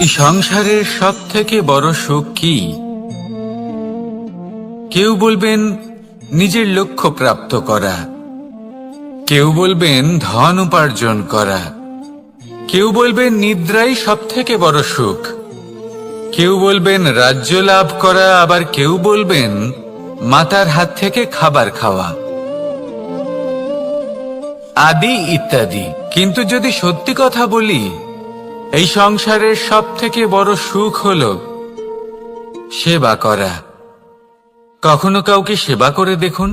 এই সংসারের সব থেকে বড় সুখ কি? কেউ বলবেন নিজের লক্ষ্য প্রাপ্ত করা, কেউ বলবেন ধন উপার্জন করা, কেউ বলবেন নিদ্রাই সব থেকে বড় সুখ, কেউ বলবেন রাজ্য লাভ করা, আবার কেউ বলবেন মাতার হাত থেকে খাবার খাওয়া, আদি ইত্যাদি। কিন্তু যদি সত্যি কথা বলি, এই সংসারের সব থেকে বড় সুখ হল সেবা করা। কখনো কাউকে সেবা করে দেখুন।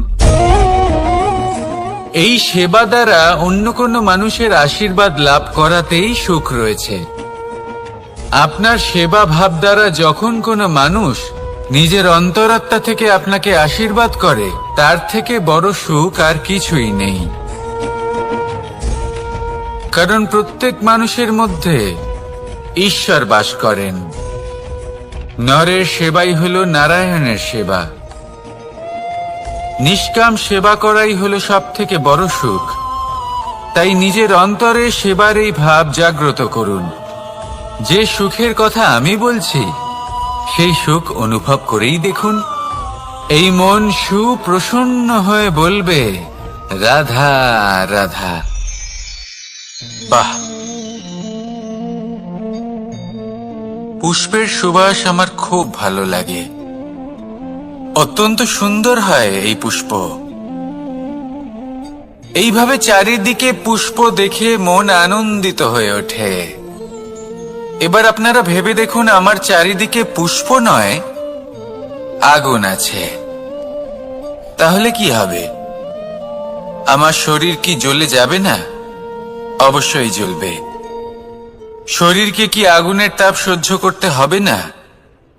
এই সেবা দ্বারা অন্য কোনো মানুষের আশীর্বাদ লাভ করাতেই সুখ রয়েছে। আপনার সেবা ভাব দ্বারা যখন কোনো মানুষ নিজের অন্তরাত্মা থেকে আপনাকে আশীর্বাদ করে, তার থেকে বড় সুখ আর কিছুই নেই। কারণ প্রত্যেক মানুষের মধ্যে ঈশ্বর বাস করেন। নরের সেবাই হলো নারায়ণের সেবা। নিষ্কাম সেবা করাই হলো সব থেকে বড় সুখ। তাই নিজের অন্তরে সেবার এই ভাব জাগ্রত করুন। যে সুখের কথা আমি বলছি, সেই সুখ অনুভব করেই দেখুন। এই মন সুপ্রসন্ন হয়ে বলবে, রাধা রাধা। বাহ! পুষ্পের সুবাস আমার খুব ভালো লাগে। অত্যন্ত সুন্দর হয় এই পুষ্প। এইভাবে চারিদিকে পুষ্প দেখে মন আনন্দিত হয়ে ওঠে। এবার আপনারা ভেবে দেখুন, আমার চারিদিকে পুষ্প নয়, আগুন আছে। তাহলে কি হবে? আমার শরীর কি জ্বলে যাবে না? অবশ্যই জ্বলবে। শরীরকে কি আগুনের তাপ সহ্য করতে হবে না?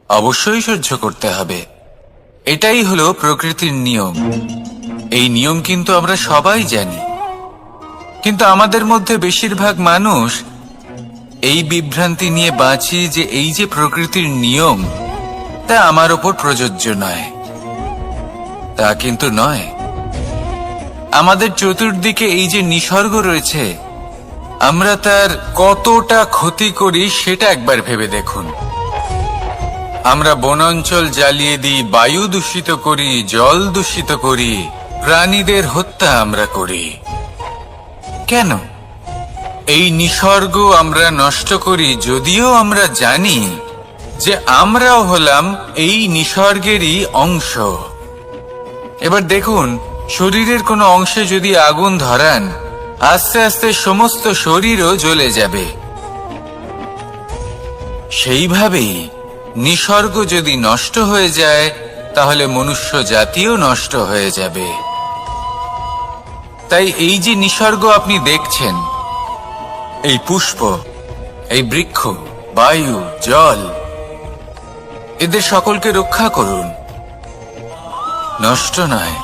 অবশ্যই সহ্য করতে হবে। এটাই হলো প্রকৃতির নিয়ম। এই নিয়ম কিন্তু আমরা সবাই জানি, কিন্তু আমাদের মধ্যে বেশিরভাগ মানুষ এই বিভ্রান্তি নিয়ে বাঁচি যে এই যে প্রকৃতির নিয়ম, তা আমার ওপর প্রযোজ্য নয়। তা কিন্তু নয়। আমাদের চতুর্দিকে এই যে নিসর্গ রয়েছে, আমরা তার কতটা ক্ষতি করি সেটা একবার ভেবে দেখুন। আমরা বনাঞ্চল জ্বালিয়ে দিই, বায়ু দূষিত করি, জল দূষিত করি, প্রাণীদের হত্যা আমরা করি। কেন? এই নিসর্গ আমরা নষ্ট করি, যদিও আমরা জানি যে আমরাও হলাম এই নিসর্গেরই অংশ। এবার দেখুন, শরীরের কোনো অংশে যদি আগুন ধরান, আস্তে আস্তে সমস্ত শরীরও জ্বলে যাবে। সেইভাবেই নিসর্গ যদি নষ্ট হয়ে যায়, তাহলে মনুষ্য জাতিও নষ্ট হয়ে যাবে। তাই এই যে নিসর্গ আপনি দেখছেন, এই পুষ্প, এই বৃক্ষ, বায়ু, জল, এদের সকলকে রক্ষা করুন, নষ্ট নয়।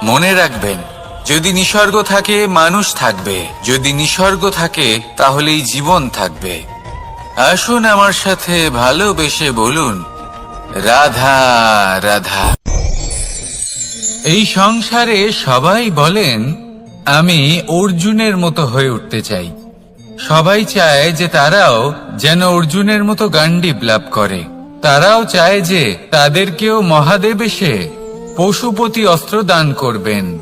মনে রাখবেন, যদি নিসর্গ থাকে মানুষ থাকবে, যদি নিসর্গ থাকে তাহলেই জীবন থাকবে। আসুন আমার সাথে ভালোবেসে বলুন, রাধা রাধা। এই সংসারে সবাই বলেন আমি অর্জুনের মতো হয়ে উঠতে চাই। সবাই চায় যে তারাও যেন অর্জুনের মতো গান্ডীব লাভ করে। তারাও চায় যে তাদেরকেও মহাদেব এসে পশুপতি অস্ত্র দান করবেন।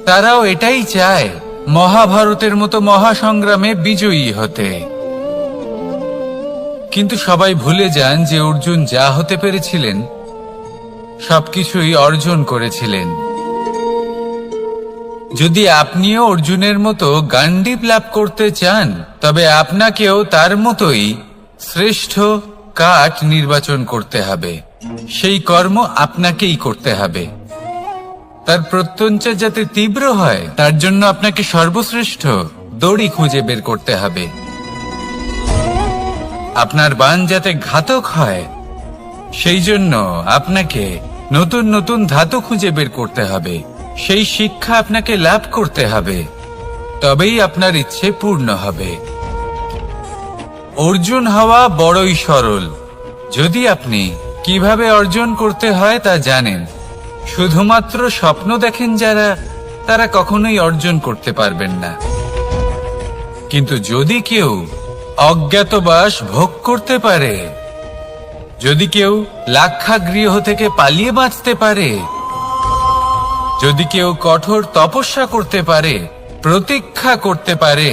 তারাও এটাই চায় মহাভারতের মতো মহাসংগ্রামে বিজয়ী হতে। কিন্তু সবাই ভুলে যান যে অর্জুন যা হতে পেরেছিলেন সবকিছুই অর্জন করেছিলেন। যদি আপনিও অর্জুনের মতো গান্ডীব লাভ করতে চান, তবে আপনাকেও তার মতোই শ্রেষ্ঠ কাঠ নির্বাচন করতে হবে। সেই কর্ম আপনাকেই করতে হবে। তার প্রত্যঞ্চা যাতে তীব্র হয়, তার জন্য আপনাকে সর্বশ্রেষ্ঠ দড়ি খুঁজে বের করতে হবে। আপনার বাণ যাতে ঘাতক হয়, সেই জন্য আপনাকে নতুন নতুন ধাতু খুঁজে বের করতে হবে। সেই শিক্ষা আপনাকে লাভ করতে হবে, তবেই আপনার ইচ্ছে পূর্ণ হবে। অর্জুন হওয়া বড়ই সরল, যদি আপনি কিভাবে অর্জন করতে হয় তা জানেন। শুধুমাত্র স্বপ্ন দেখেন যারা, তারা কখনোই অর্জন করতে পারবেন না। কিন্তু যদি কেউ অজ্ঞাতবাস ভোগ করতে পারে, যদি কেউ লাক্ষাগৃহ থেকে পালিয়ে বাঁচতে পারে, যদি কেউ কঠোর তপস্যা করতে পারে, প্রতীক্ষা করতে পারে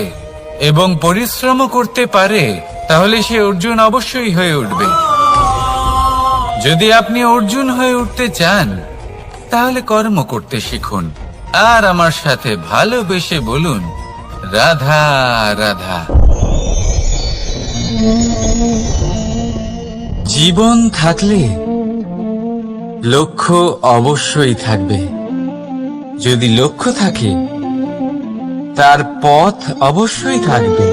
এবং পরিশ্রম করতে পারে, তাহলে সে অর্জুন অবশ্যই হয়ে উঠবে। যদি আপনি অর্জুন হয়ে উঠতে চান, তাহলে কর্ম করতে শিখুন আর আমার সাথে ভালোবেসে বলুন, রাধা রাধা। জীবন থাকলে লক্ষ্য অবশ্যই থাকবে। যদি লক্ষ্য থাকে, তার পথ অবশ্যই থাকবে।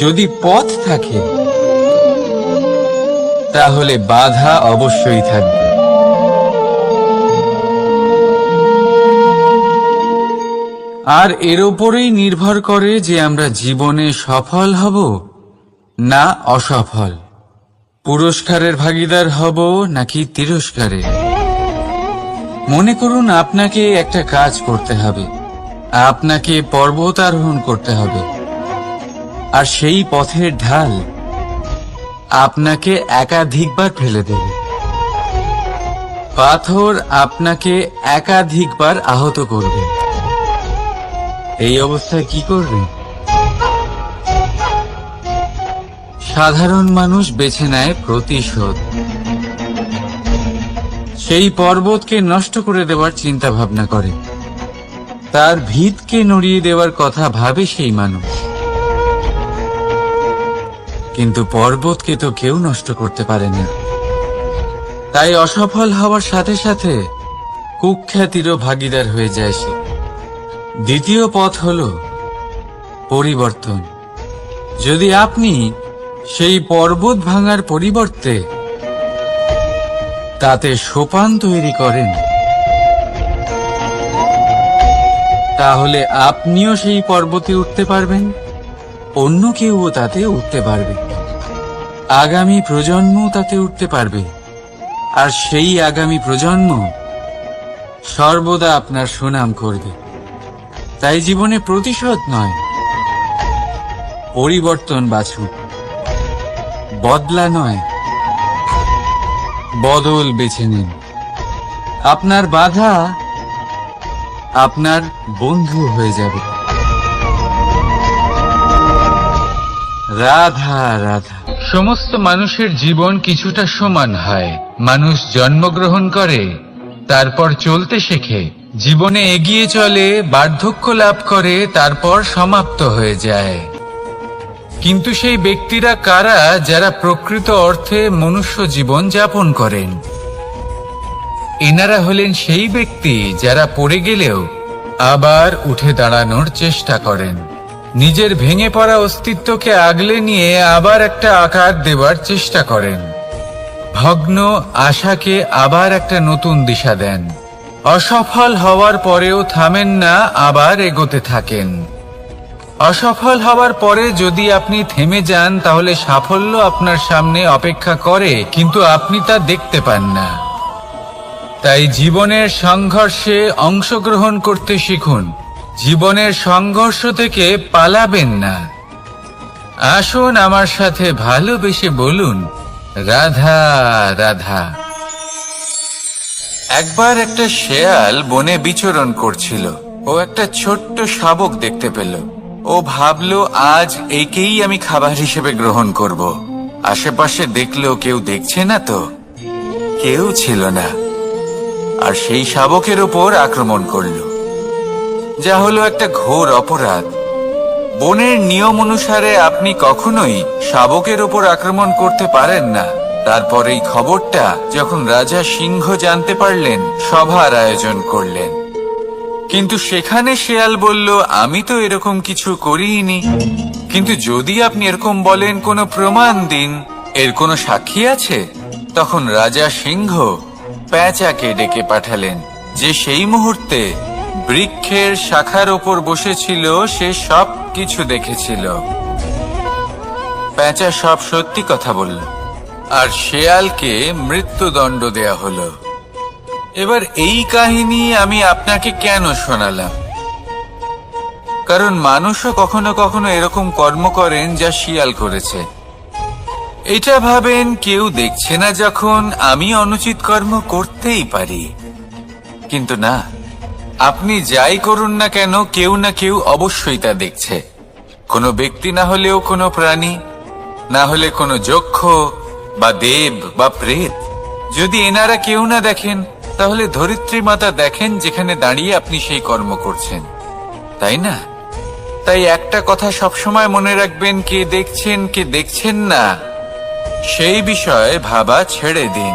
যদি পথ থাকে, তাহলে বাধা অবশ্যই থাকবে। আর এর উপরেই নির্ভর করে যে আমরা জীবনে সফল হব না অসফল, পুরস্কারের ভাগীদার হব নাকি তিরস্কারের। মনে করুন আপনাকে একটা কাজ করতে হবে, আপনাকে পর্বত আরোহণ করতে হবে, আর সেই পথের ঢাল আপনাকে একাধিকবার ফেলে দেবে। পাথর আপনাকে একাধিকবার আহত করবে। এই অবস্থায় কি করবে? সাধারণ মানুষ বেছে নেয় প্রতিশোধ। সেই পর্বতকে নষ্ট করে দেওয়ার চিন্তা ভাবনা করে, তার ভিতকে নড়িয়ে দেওয়ার কথা ভাবে সেই মানুষ। কিন্তু পর্বতকে তো কেউ নষ্ট করতে পারে না। তাই অসফল হওয়ার সাথে সাথে কুখ্যাতিরও ভাগীদার হয়ে যায় সে। দ্বিতীয় পথ হল পরিবর্তন। যদি আপনি সেই পর্বত ভাঙার পরিবর্তে তাতে সোপান তৈরি করেন, তাহলে আপনিও সেই পর্বতে উঠতে পারবেন, অন্য কেউও তাতে উঠতে পারবে, আগামী প্রজন্মও তাতে উঠতে পারবে, আর সেই আগামী প্রজন্ম সর্বদা আপনার সুনাম করবে। তাই জীবনে প্রতিশোধ নয়, পরিবর্তন বাছুন। বদলা নয়, বদল বেছে নিন। আপনার বাধা আপনার বন্ধু হয়ে যাবে। রাধা রাধা। সমস্ত মানুষের জীবন কিছুটা সমান হয়। মানুষ জন্মগ্রহণ করে, তারপর চলতে শেখে, জীবনে এগিয়ে চলে, বার্ধক্য লাভ করে, তারপর সমাপ্ত হয়ে যায়। কিন্তু সেই ব্যক্তিরা কারা যারা প্রকৃত অর্থে মনুষ্য জীবন যাপন করেন? এনারা হলেন সেই ব্যক্তি যারা পড়ে গেলেও আবার উঠে দাঁড়ানোর চেষ্টা করেন, নিজের ভেঙে পড়া অস্তিত্বকে আগলে নিয়ে আবার একটা আকার দেওয়ার চেষ্টা করেন, ভগ্ন আশাকে আবার একটা নতুন দিশা দেন। অসফল হওয়ার পরেও থামেন না, আবার এগোতে থাকেন। অসফল হওয়ার পরে যদি আপনি থেমে যান, তাহলে সাফল্য আপনার সামনে অপেক্ষা করে, কিন্তু আপনি তা দেখতে পান না। তাই জীবনের সংঘর্ষে অংশগ্রহণ করতে শিখুন। জীবনের সংঘর্ষ থেকে পালাবেন না। আসুন আমার সাথে ভালোবেসে বলুন, রাধা রাধা। একবার একটা শেয়াল বনে বিচরণ করছিল। ও একটা ছোট্ট শাবক দেখতে পেল। ও ভাবলো, আজ একেই আমি খাবার হিসেবে গ্রহণ করব। আশেপাশে দেখলো কেউ দেখছে না তো, কেউ ছিল না, আর সেই শাবকের ওপর আক্রমণ করলো, যা হলো একটা ঘোর অপরাধ। বনের নিয়ম অনুসারে আপনি কখনোই শাবকের ওপর আক্রমণ করতে পারেন না। তারপর এই খবরটা যখন রাজা সিংহ জানতে পারলেন, সভার আয়োজন করলেন। কিন্তু সেখানে শেয়াল বলল, আমি তো এরকম কিছু করিনি। কিন্তু যদি আপনি এরকম বলেন, কোনো প্রমাণ দিন, এর কোনো সাক্ষী আছে? তখন রাজা সিংহ পেঁচাকে ডেকে পাঠালেন, যে সেই মুহূর্তে বৃক্ষের শাখার ওপর বসেছিল। সে সব কিছু দেখেছিল। পেঁচা সব সত্যি কথা বলল, আর শেয়ালকে মৃত্যুদণ্ড দেয়া হলো। এবার এই কাহিনী আমি আপনাকে কেন শোনালাম? কারণ মানুষও কখনো কখনো এরকম কর্ম করেন যা শিয়াল করেছে। এটা ভাবেন কেউ দেখছে না যখন আমি অনুচিত কর্ম করতেই পারি, কিন্তু না, আপনি যাই করুন না কেন কেউ না কেউ অবশ্যই তা দেখছে। কোনো ব্যক্তি না হলেও কোনো প্রাণী, না হলে কোনো যক্ষ বা দেব বা প্রেত। যদি এনারা কেউ না দেখেন, তাহলে ধরিত্রী মাতা দেখেন যেখানে দাঁড়িয়ে আপনি সেই কর্ম করছেন, তাই না? তাই একটা কথা সবসময় মনে রাখবেন, কে দেখছেন কে দেখছেন না সেই বিষয়ে ভাবা ছেড়ে দিন।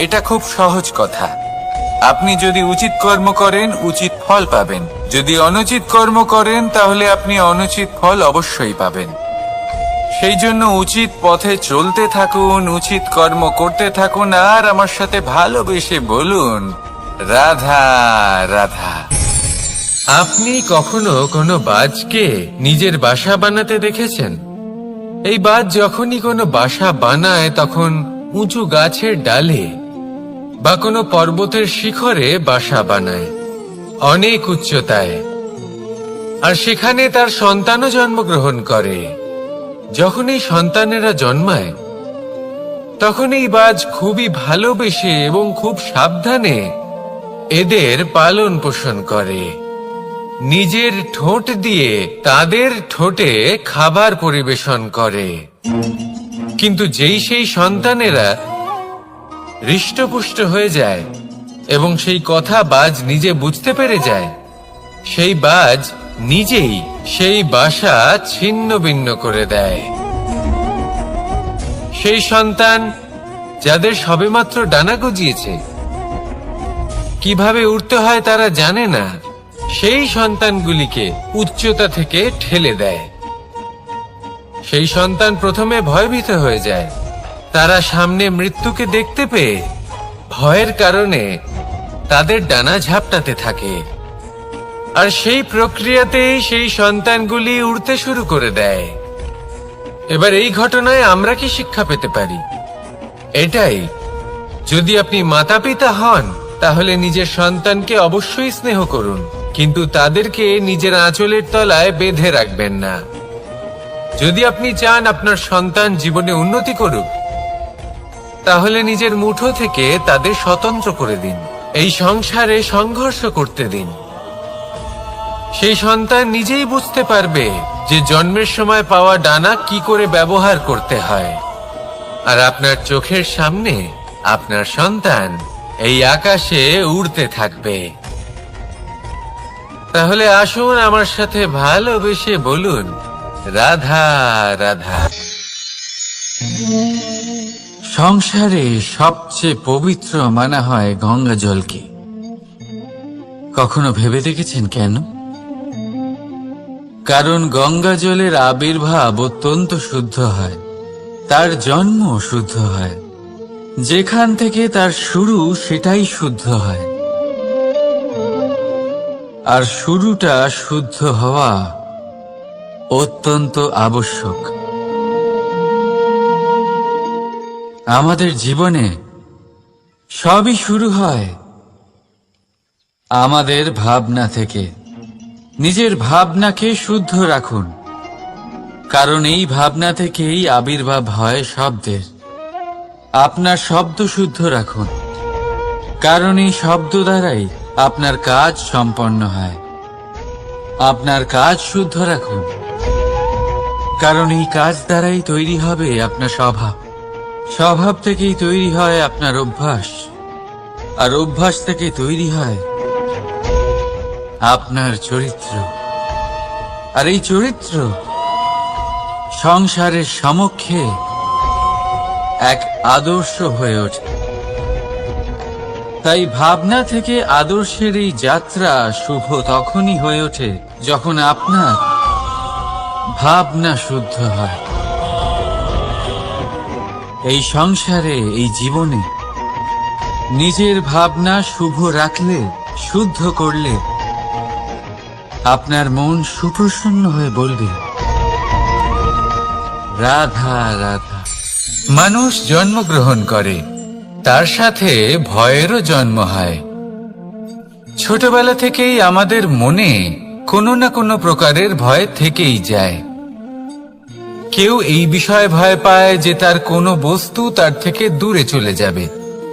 এটা খুব সহজ কথা। আপনি যদি উচিত কর্ম করেন উচিত ফল পাবেন, যদি অনুচিত কর্ম করেন তাহলে আপনি অনুচিত ফল অবশ্যই পাবেন। সেই জন্য উচিত পথে চলতে থাকুন, উচিত কর্ম করতে থাকুন, আর আমার সাথে ভালোবেসে বলুন, রাধা রাধা। আপনি কখনো কোনো বাজকে নিজের বাসা বানাতে দেখেছেন? এই বাজ যখনই কোনো বাসা বানায় তখন উঁচু গাছের ডালে বা কোনো পর্বতের শিখরে বাসা বানায়, অনেক উচ্চতায়, আর সেখানে তার সন্তানও জন্মগ্রহণ করে। যখন এই সন্তানেরা জন্মায় তখন এই বাজ খুবই ভালোবেসে এবং খুব সাবধানে এদের পালন পোষণ করে। নিজের ঠোঁট দিয়ে তাদের ঠোঁটে খাবার পরিবেশন করে। কিন্তু যেই সেই সন্তানেরা হৃষ্টপুষ্ট হয়ে যায় এবং সেই কথা বাজ নিজে বুঝতে পেরে যায়, সেই বাজ নিজেই সেই বাসা ছিন্ন ভিন্ন করে দেয়। সেই সন্তান যাদের সবেমাত্র ডানা গজিয়েছে, কিভাবে উড়তে হয় তারা জানে না, সেই সন্তানগুলিকে উচ্চতা থেকে ঠেলে দেয়। সেই সন্তান প্রথমে ভয়ভীত হয়ে যায়। তারা সামনে মৃত্যুকে দেখতে পেয়ে ভয়ের কারণে তাদের ডানা ঝাপটাতে থাকে, আর সেই প্রক্রিয়াতেই সেই সন্তানগুলি উড়তে শুরু করে দেয়। এবার এই ঘটনায় আমরা কি শিক্ষা পেতে পারি? এটাই, যদি আপনি মাতা পিতা হন তাহলে নিজের সন্তানকে অবশ্যই স্নেহ করুন, কিন্তু তাদেরকে নিজের আঁচলের তলায় বেঁধে রাখবেন না। যদি আপনি চান আপনার সন্তান জীবনে উন্নতি করুক, তাহলে নিজের মুঠো থেকে তাদের স্বতন্ত্র করে দিন, এই সংসারে সংঘর্ষ করতে দিন। সেই সন্তান নিজেই বুঝতে পারবে যে জন্মের সময় পাওয়া ডানা কি করে ব্যবহার করতে হয়। আর আপনার চোখের সামনে আপনার সন্তান এই আকাশে উড়তে থাকবে। তাহলে আসুন আমার সাথে ভালোবেসে বলুন, রাধা রাধা। সংসারে সবচেয়ে পবিত্র মানা হয় গঙ্গা জলকে। কখনো ভেবে দেখেছেন কেন? কারণ গঙ্গা জলের আবির্ভাব অত্যন্ত শুদ্ধ হয়, তার জন্ম শুদ্ধ হয়, যেখান থেকে তার শুরু সেটাই শুদ্ধ হয়। আর শুরুটা শুদ্ধ হওয়া অত্যন্ত আবশ্যক। আমাদের জীবনে সবই শুরু হয় আমাদের ভাবনা থেকে। নিজের ভাবনাকে শুদ্ধ রাখুন, কারণ এই ভাবনা থেকেই আবির্ভাব হয় শব্দের। আপনার শব্দ শুদ্ধ রাখুন, কারণ এই শব্দ দ্বারাই আপনার কাজ সম্পন্ন হয়। আপনার কাজ শুদ্ধ রাখুন, কারণ এই কাজ দ্বারাই তৈরি হবে আপনার স্বভাব। স্বভাব থেকেই তৈরি হয় আপনার অভ্যাস, আর অভ্যাস থেকে তৈরি হয় আপনার চরিত্র। আর এই চরিত্র সংসারের সমক্ষে এক আদর্শ হয়ে ওঠে। তাই ভাবনা থেকে আদর্শের এই যাত্রা শুভ তখনই হয়ে ওঠে যখন আপনার ভাবনা শুদ্ধ হয়। এই সংসারে, এই জীবনে নিজের ভাবনা শুভ রাখলে, শুদ্ধ করলে আপনার মন সুপ্রসন্ন হয়ে বলবে, রাধা রাধা। মানুষ জন্মগ্রহণ করে, তার সাথে ভয়েরও জন্ম হয়। ছোটবেলা থেকেই আমাদের মনে কোনো না কোনো প্রকারের ভয় থেকেই যায়। কেউ এই বিষয়ে ভয় পায় যে তার কোনো বস্তু তার থেকে দূরে চলে যাবে।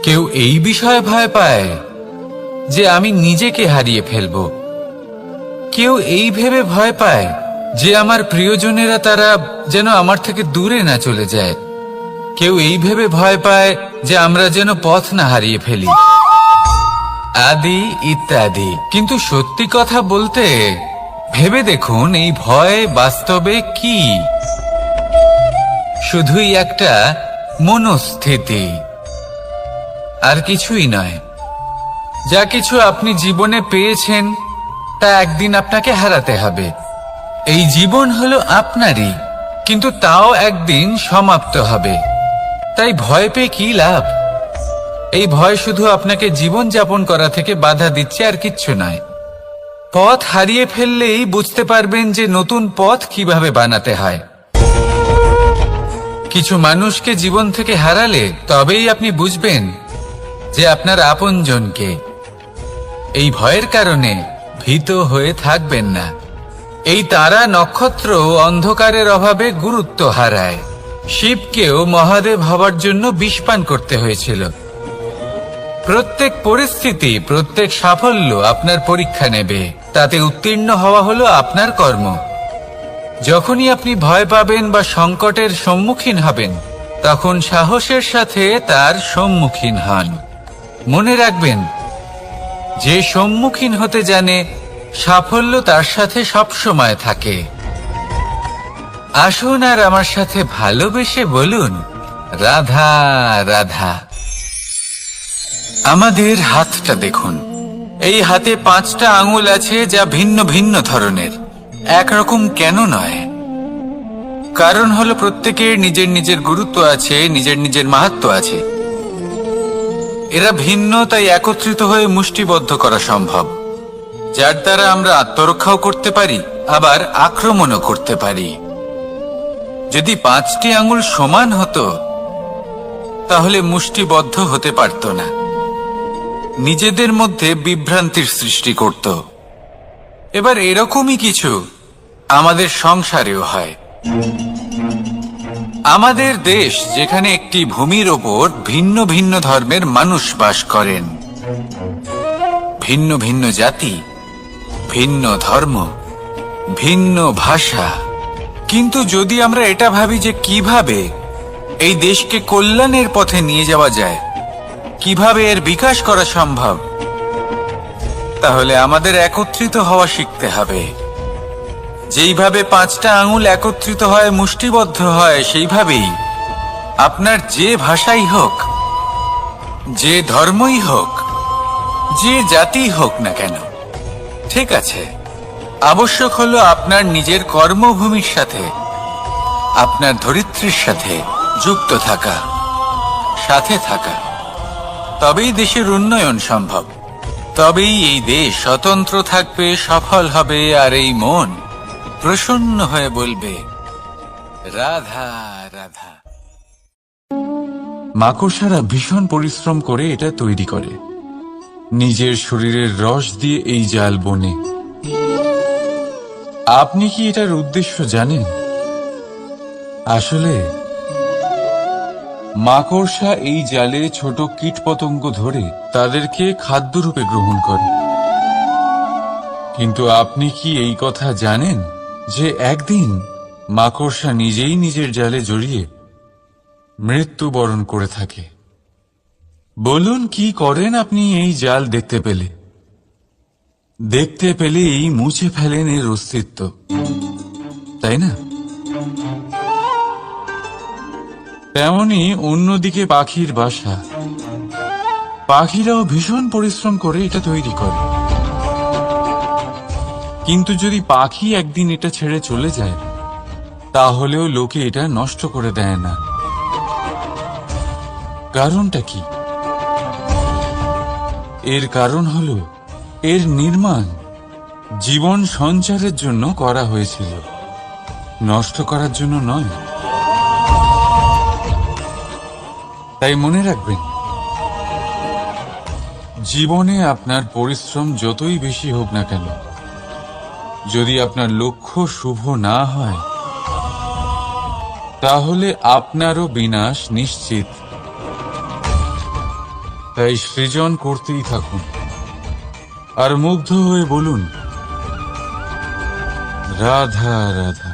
কেউ এই বিষয়ে ভয় পায় যে আমি নিজেকে হারিয়ে ফেলব। কেউ এই ভেবে ভয় পায় যে আমার প্রিয়জনেরা তারা যেন আমার থেকে দূরে না চলে যায়। কেউ এই ভেবে ভয় পায় যে আমরা যেন পথ না হারিয়ে ফেলি, আদি ইত্যাদি। কিন্তু সত্যি কথা বলতে, ভেবে দেখুন এই ভয় বাস্তবে কি? শুধুই একটা মনস্থিতি, আর কিছুই নয়। যা কিছু আপনি জীবনে পেয়েছেন তা একদিন আপনাকে হারাতে হবে। এই জীবন হলো আপনারই, কিন্তু তাও একদিন সমাপ্ত হবে। তাই ভয় পেয়ে কি লাভ? এই ভয় শুধু আপনাকে জীবন যাপন করা থেকে বাধা দিচ্ছে, আর কিচ্ছু নয়। পথ হারিয়ে ফেললেই বুঝতে পারবেন যে নতুন পথ কিভাবে বানাতে হয়। কিছু মানুষকে জীবন থেকে হারালে তবেই আপনি বুঝবেন যে আপনার আপনজনকে। এই ভয়ের কারণে ভীত হয়ে থাকবেন না। এই তারা নক্ষত্র অন্ধকারের অভাবে গুরুত্ব হারায়। শিবকেও মহাদেব হবার জন্য বিষ পান করতে হয়েছিল। প্রত্যেক পরিস্থিতি, প্রত্যেক সাফল্য আপনার পরীক্ষা নেবে। তাতে উত্তীর্ণ হওয়া হলো আপনার কর্ম। যখনই আপনি ভয় পাবেন বা সংকটের সম্মুখীন হবেন, তখন সাহসের সাথে তার সম্মুখীন হন। মনে রাখবেন, যে সম্মুখীন হতে জানে সাফল্য তার সাথে সবসময় থাকে। আসুন আর আমার সাথে ভালোবেসে বলুন, রাধা রাধা। আমাদের হাতটা দেখুন। এই হাতে 5টা আঙুল আছে, যা ভিন্ন ভিন্ন ধরনের। একরকম কেন নয়? কারণ হলো প্রত্যেকের নিজের নিজের গুরুত্ব আছে, নিজের নিজের মাহাত্ম্য আছে। এরা ভিন্ন, তাই একত্রিত হয়ে মুষ্টিবদ্ধ করা সম্ভব, যার দ্বারা আমরা আত্মরক্ষাও করতে পারি, আবার আক্রমণও করতে পারি। যদি 5টি আঙুল সমান হতো, তাহলে মুষ্টিবদ্ধ হতে পারত না, নিজেদের মধ্যে বিভ্রান্তির সৃষ্টি করত। এবার এরকমই কিছু আমাদের সংসারেও হয়। আমাদের দেশ, যেখানে একটি ভূমির ওপর ভিন্ন ভিন্ন ধর্মের মানুষ বাস করেন, ভিন্ন ভিন্ন জাতি, ভিন্ন ধর্ম, ভিন্ন ভাষা। কিন্তু যদি আমরা এটা ভাবি যে কিভাবে এই দেশকে কল্যাণের পথে নিয়ে যাওয়া যায়, কিভাবে এর বিকাশ করা সম্ভব, তাহলে আমাদের একত্রিত হওয়া শিখতে হবে। যেইভাবে 5টা আঙুল একত্রিত হয়, মুষ্টিবদ্ধ হয়, সেইভাবেই আপনার যে ভাষাই হোক, যে ধর্মই হোক, যে জাতি হোক না কেন, ঠিক আছে, আবশ্যক হলো আপনার নিজের কর্মভূমির সাথে, আপনার ধরিত্রীর সাথে যুক্ত থাকা, সাথে থাকা। তবেই দেশের উন্নয়ন সম্ভব। তবেই এই দেশ স্বতন্ত্র থাকবে, সফল হবে, আর এই মন প্রসন্ন হয়ে বলবে, রাধা রাধা। মাকড়সারা ভীষণ পরিশ্রম করে এটা তৈরি করে। নিজের শরীরের রস দিয়ে এই জাল বনে। আপনি কি এটার উদ্দেশ্য জানেন? আসলে মাকড়সা এই জালে ছোট কীটপতঙ্গ ধরে তাদেরকে খাদ্যরূপে গ্রহণ করে। কিন্তু আপনি কি এই কথা জানেন যে একদিন মাকড়সা নিজেই নিজের জালে জড়িয়ে মৃত্যুবরণ করে থাকে? বলুন, কি করেন আপনি এই জাল দেখতে পেলে? দেখতে পেলেই মুছে ফেলেন এর অস্তিত্ব, তাই না? তেমনি অন্যদিকে পাখির বাসা। পাখিরাও ভীষণ পরিশ্রম করে এটা তৈরি করে। কিন্তু যদি পাখি একদিন এটা ছেড়ে চলে যায়, তাহলেও লোকে এটা নষ্ট করে দেয় না। কারণটা কি? এর কারণ হলো এর নির্মাণ জীবন সঞ্চারের জন্য করা হয়েছিল, নষ্ট করার জন্য নয়। তাই মনে রাখবেন, জীবনে আপনার পরিশ্রম যতই বেশি হোক না কেন, যদি আপনার লক্ষ্য শুভ না হয়, তাহলে আপনারও বিনাশ নিশ্চিত। তাই সৃজন করতেই থাকুন আর মুগ্ধ হয়ে বলুন, রাধা রাধা।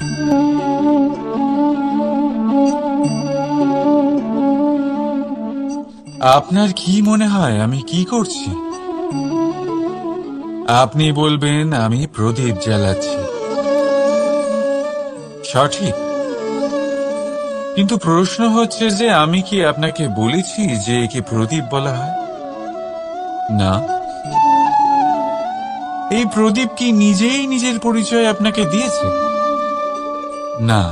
আপনার কি মনে হয় আমি কি করছি? আপনি বলবেন আমি প্রদীপ জ্বালাচ্ছি। সঠিক, কিন্তু প্রশ্ন হচ্ছে যে আমি কি আপনাকে বলেছি যে একে প্রদীপ বলা হয়? না। এই প্রদীপ কি নিজেই নিজের পরিচয় আপনাকে দিয়েছে? না।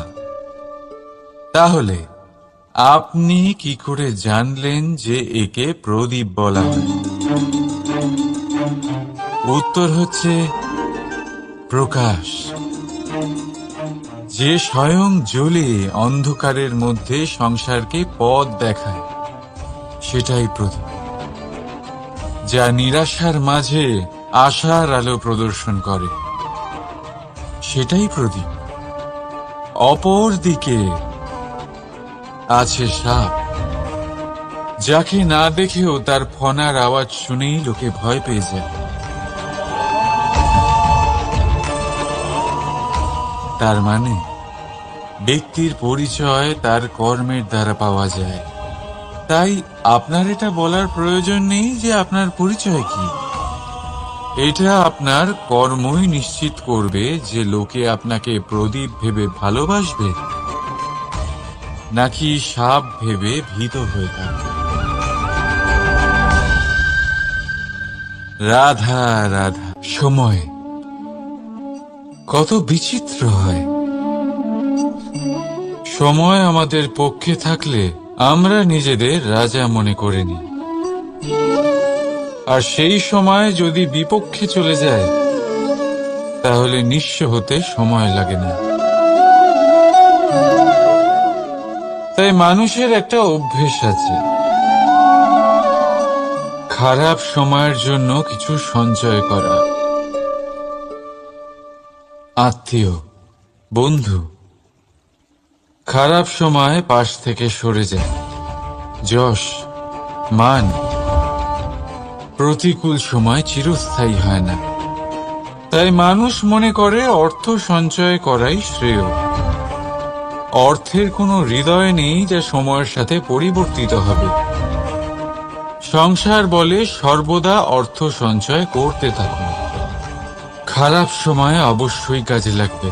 তাহলে আপনি কি করে জানলেন যে একে প্রদীপ বলা হয়? উত্তর হচ্ছে প্রকাশ। যে স্বয়ং জ্বলে অন্ধকারের মধ্যে সংসারকে পথ দেখায়, সেটাই প্রদীপ। যা নিরাশার মাঝে আশার আলো প্রদর্শন করে, সেটাই প্রদীপ। অপর দিকে আছে সাপ, যাকে না দেখেও তার ফনার আওয়াজ শুনেই লোকে ভয় পেয়ে যায়। তার মানে ব্যক্তির পরিচয় তার কর্মের দ্বারা পাওয়া যায়। তাই আপনার এটা বলার প্রয়োজন নেই যে আপনার পরিচয় কি। এটা আপনার কর্মই নিশ্চিত করবে যে লোকে আপনাকে প্রদীপ ভেবে ভালোবাসবে নাকি সাপ ভেবে ভীত হয়ে থাকবে। রাধা রাধা। সময় কত বিচিত্র হয়। সময় আমাদের পক্ষে থাকলে আমরা নিজেদের রাজা মনে করে নিই, আর সেই সময় যদি বিপক্ষে চলে যায় তাহলে নিঃস্ব হতে সময় লাগে না। তাই মানুষের একটা অভ্যেস আছে, খারাপ সময়ের জন্য কিছু সঞ্চয় করা। আত্মীয়, বন্ধু খারাপ সময় পাশ থেকে সরে যায়। যশ, মান প্রতিকূল সময় চিরস্থায়ী হয় না। তাই মানুষ মনে করে অর্থ সঞ্চয় করাই শ্রেয়। অর্থের কোনো হৃদয় নেই যা সময়ের সাথে পরিবর্তিত হবে। সংসার বলে সর্বদা অর্থ সঞ্চয় করতে থাকুন। খারাপ সময় অবশ্যই কাজে লাগবে,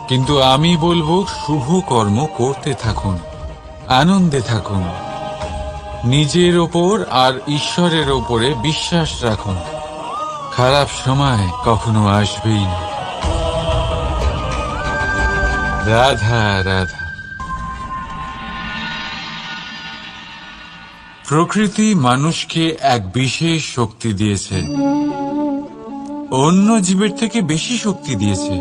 কিন্তু আমি বলবো শুভ কর্ম করতে থাকুন, আনন্দে থাকুন, নিজের ওপর আর ঈশ্বরের ওপরে বিশ্বাস রাখুন। খারাপ সময় কখনো আসবেই না। রাধা রাধা। প্রকৃতি মানুষকে এক বিশেষ শক্তি দিয়েছে, অন্য জীবের থেকে বেশি শক্তি দিয়েছে।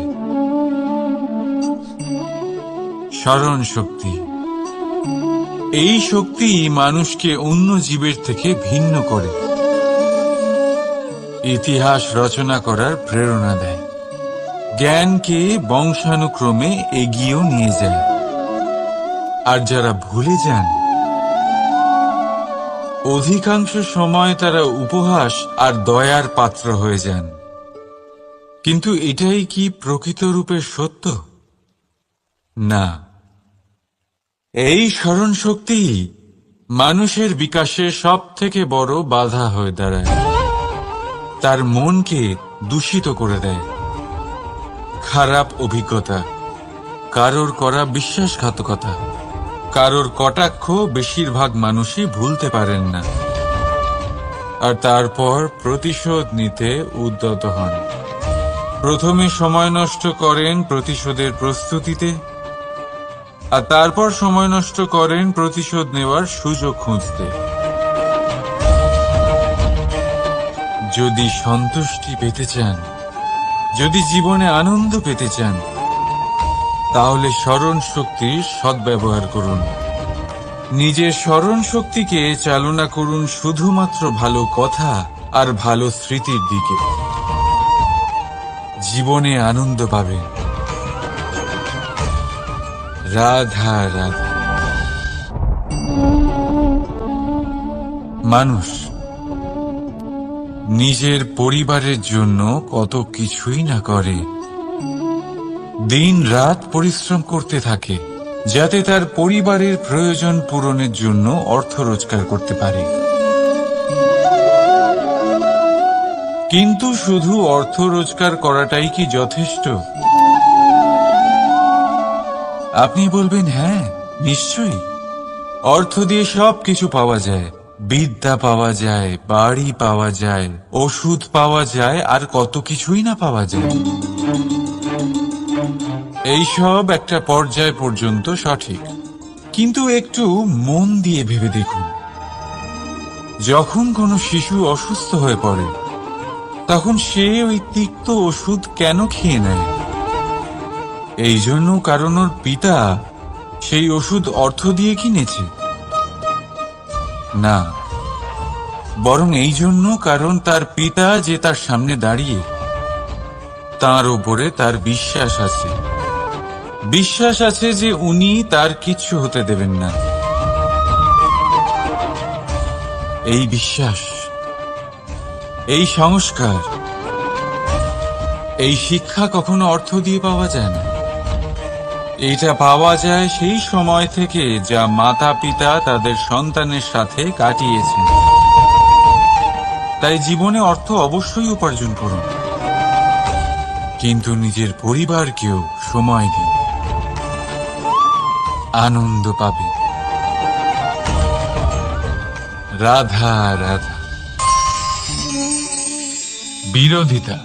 স্মরণ শক্তি। এই শক্তি মানুষকে অন্য জীবের থেকে ভিন্ন করে, ইতিহাস রচনা করার প্রেরণা দেয়, জ্ঞানকে বংশানুক্রমে এগিয়েও নিয়ে যায়। আর যারা ভুলে যান, অধিকাংশ সময় তারা উপহাস আর দয়ার পাত্র হয়ে যান। কিন্তু এটাই কি প্রকৃত রূপে সত্য? না। এই স্মরণ শক্তি মানুষের বিকাশের সব থেকে বড় বাধা হয়ে দাঁড়ায়। তার মনকে দূষিত করে দেয়। খারাপ অভিজ্ঞতা, কারোর করা বিশ্বাসঘাতকতা, কারোর কটাক্ষ বেশিরভাগ মানুষই ভুলতে পারেন না, আর তারপর প্রতিশোধ নিতে উদ্যত হন। প্রথমে সময় নষ্ট করেন প্রতিশোধের প্রস্তুতিতে, আর তারপর সময় নষ্ট করেন প্রতিশোধ নেওয়ার সুযোগ খুঁজতে। যদি সন্তুষ্টি পেতে চান, যদি জীবনে আনন্দ পেতে চান, তাহলে স্মরণ শক্তির সদ্ব্যবহার করুন। নিজের স্মরণ শক্তিকে চালনা করুন শুধুমাত্র ভালো কথা আর ভালো স্মৃতির দিকে। জীবনে আনন্দ পাবেন। রাধা রাধা। মানুষ নিজের পরিবারের জন্য কত কিছুই না করে, দিন রাত পরিশ্রম করতে থাকে যাতে তার পরিবারের প্রয়োজন পূরণের জন্য অর্থ রোজগার করতে পারে। কিন্তু শুধু অর্থ রোজগার করাটাই কি যথেষ্ট? আপনি বলবেন, হ্যাঁ নিশ্চয়ই, অর্থ দিয়ে সবকিছু পাওয়া যায়, বিদ্যা পাওয়া যায়, বাড়ি পাওয়া যায়, ওষুধ পাওয়া যায়, আর কত কিছুই না পাওয়া যায়। এইসব একটা পর্যায় পর্যন্ত সঠিক, কিন্তু একটু মন দিয়ে ভেবে দেখুন, যখন কোনো শিশু অসুস্থ হয়ে পড়ে তখন সে ওই তিক্ত ওষুধ কেন খেয়ে নেয়? এই জন্য কারণ ওর পিতা সেই ওষুধ অর্থ দিয়ে কিনেছে? না, বরং এই জন্য কারণ তার পিতা যে তার সামনে দাঁড়িয়ে, তার উপরে তার বিশ্বাস আছে। বিশ্বাস আছে যে উনি তার কিচ্ছু হতে দেবেন না। এই বিশ্বাস, এই সংস্কার, এই শিক্ষা কখনো অর্থ দিয়ে পাওয়া যায় না। এটা পাওয়া যায় সেই সময় থেকে যা মাতা পিতা তাদের সন্তানের সাথে কাটিয়েছেন। তাই জীবনে অর্থ অবশ্যই উপার্জন করুন, কিন্তু নিজের পরিবারকেও সময় দিন, আনন্দ পাবে। রাধা রাধা। বিরোধিতা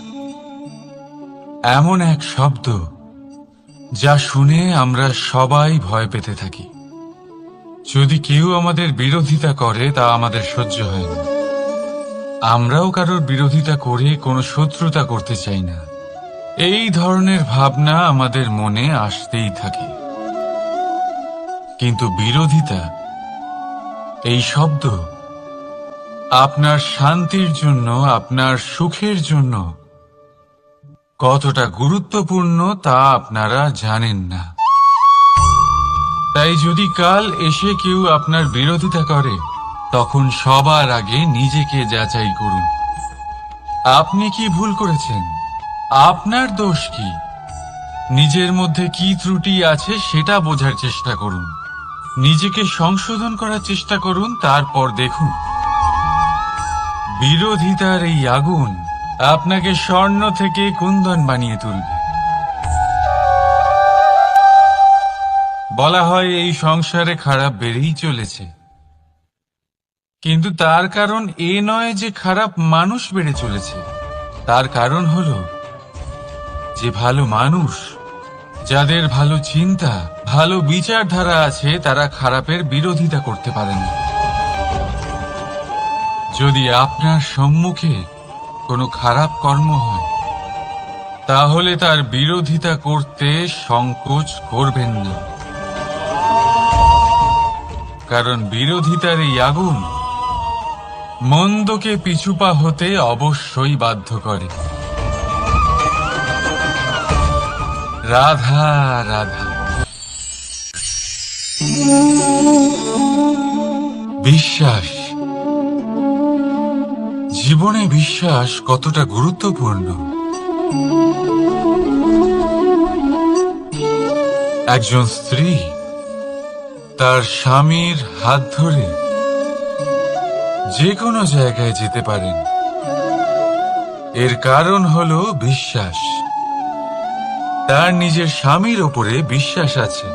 এমন এক শব্দ যা শুনে আমরা সবাই ভয় পেতে থাকি। যদি কেউ আমাদের বিরোধিতা করে তা আমাদের সহ্য হয় না। আমরাও কারোর বিরোধিতা করে কোনো শত্রুতা করতে চাই না। এই ধরনের ভাবনা আমাদের মনে আসতেই থাকে। কিন্তু বিরোধিতা, এই শব্দ আপনার শান্তির জন্য, আপনার সুখের জন্য কতটা গুরুত্বপূর্ণ তা আপনারা জানেন না। তাই যদি কাল এসে কেউ আপনার বিরোধিতা করে, তখন সবার আগে নিজেকে যাচাই করুন। আপনি কি ভুল করেছেন? আপনার দোষ কি? নিজের মধ্যে কি ত্রুটি আছে সেটা বোঝার চেষ্টা করুন। নিজেকে সংশোধন করার চেষ্টা করুন, তারপর দেখুন বিরোধিতার এই আগুন আপনাকে স্বর্ণ থেকে কুন্দন বানিয়ে তুলবে। বলা হয় এই সংসারে খারাপ বেড়েই চলেছে, কিন্তু তার কারণ এ নয় যে খারাপ মানুষ বেড়ে চলেছে। তার কারণ হলো যে ভালো মানুষ, যাদের ভালো চিন্তা, ভালো বিচারধারা আছে, তারা খারাপের বিরোধিতা করতে পারে না। যদি আপনার সম্মুখে কোনো খারাপ কর্ম হয়, তাহলে তার বিরোধিতা করতে সংকোচ করবেন না, কারণ বিরোধিতার এই আগুন মন্দকে পিছুপা হতে অবশ্যই বাধ্য করে। রাধা রাধা। বিশ্বাস, জীবনে বিশ্বাস কতটা গুরুত্বপূর্ণ। একজন স্ত্রী তার স্বামীর হাত ধরে যে কোনো জায়গায় যেতে পারেন, এর কারণ হলো বিশ্বাস। তার নিজের স্বামীর ওপরে বিশ্বাস আছে।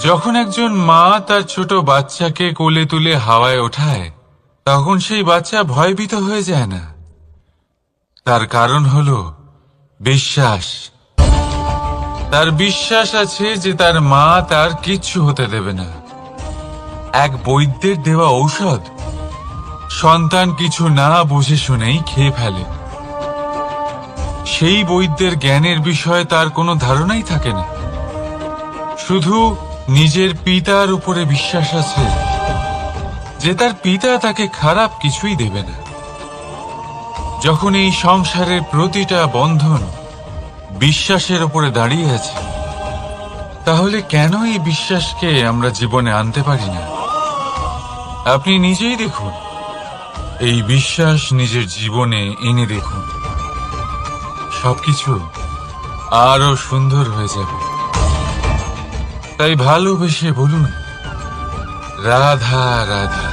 যখন একজন মা তার ছোট বাচ্চাকে কোলে তুলে হাওয়ায় ওঠায়, তখন সেই বাচ্চা ভয়ভীত হয়ে যায় না। তার কারণ হলো বিশ্বাস। তার বিশ্বাস আছে যে তার মা তার কিচ্ছু হতে দেবে না। এক বৈদ্যের দেওয়া ঔষধ সন্তান কিছু না বুঝে শুনেই খেয়ে ফেলে। সেই বৈদ্যের জ্ঞানের বিষয়ে তার কোনো ধারণাই থাকে না, শুধু নিজের পিতার উপরে বিশ্বাস আছে যে তার পিতা তাকে খারাপ কিছুই দেবে না। যখন এই সংসারের প্রতিটা বন্ধন বিশ্বাসের উপরে দাঁড়িয়ে আছে, তাহলে কেন এই বিশ্বাসকে আমরা জীবনে আনতে পারি না? আপনি নিজেই দেখুন, এই বিশ্বাস নিজের জীবনে এনে দেখুন, সবকিছু আরো সুন্দর হয়ে যাবে। তাই ভালোবেসে বলুন, রাধা রাধা।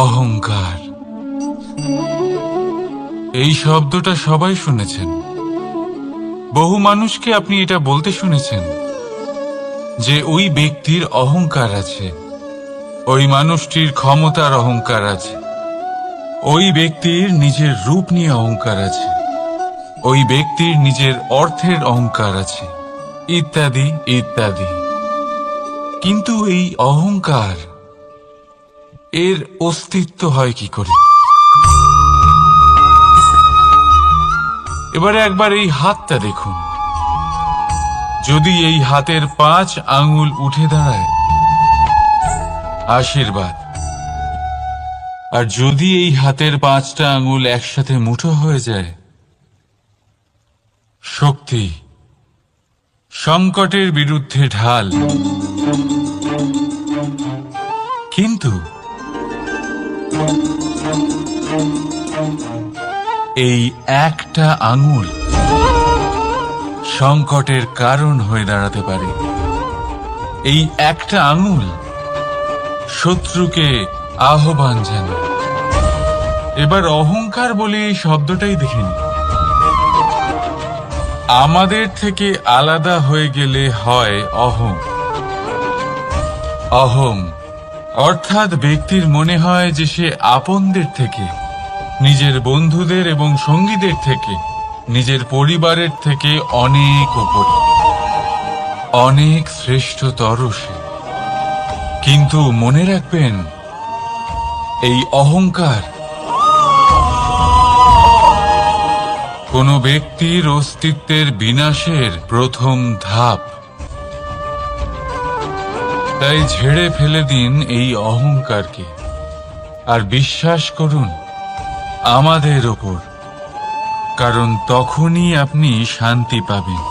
অহংকার, এই শব্দটা সবাই শুনেছেন। বহু মানুষকে আপনি এটা বলতে শুনেছেন যে ওই ব্যক্তির অহংকার আছে, ওই মানুষটির ক্ষমতার অহংকার আছে, ওই ব্যক্তির নিজের রূপ নিয়ে অহংকার আছে, ওই ব্যক্তির নিজের অর্থের অহংকার আছে, ইত্যাদি ইত্যাদি। কিন্তু এই অহংকার, এর অস্তিত্ব হয় কি করে? এবারে একবার এই হাতটা দেখুন। যদি এই হাতের 5 আঙ্গুল উঠে দাঁড়ায়, আশীর্বাদ। আর যদি এই হাতের 5টা আঙ্গুল একসাথে মুঠো হয়ে যায়, শক্তি, সংকটের বিরুদ্ধে ঢাল। কিন্তু এই একটা আঙুল সংকটের কারণ হয়ে দাঁড়াতে পারে। এই একটা আঙুল শত্রুকে আহ্বান জানায়। এবার অহংকার বলে এই শব্দটাই দেখেন। আমাদের থেকে আলাদা হয়ে গেলে হয় অহং। অহং অর্থাৎ ব্যক্তির মনে হয় যে সে আপনদের থেকে, নিজের বন্ধুদের এবং সঙ্গীদের থেকে, নিজের পরিবারের থেকে অনেক উপরে, অনেক শ্রেষ্ঠতর সে। কিন্তু মনে রাখবেন, এই অহংকার কোন ব্যক্তির অস্তিত্বের বিনাশের প্রথম ধাপ। তাই ঝেড়ে ফেলে দিন এই অহংকারকে, আর বিশ্বাস করুন আমাদের ওপর, কারণ তখনই আপনি শান্তি পাবেন।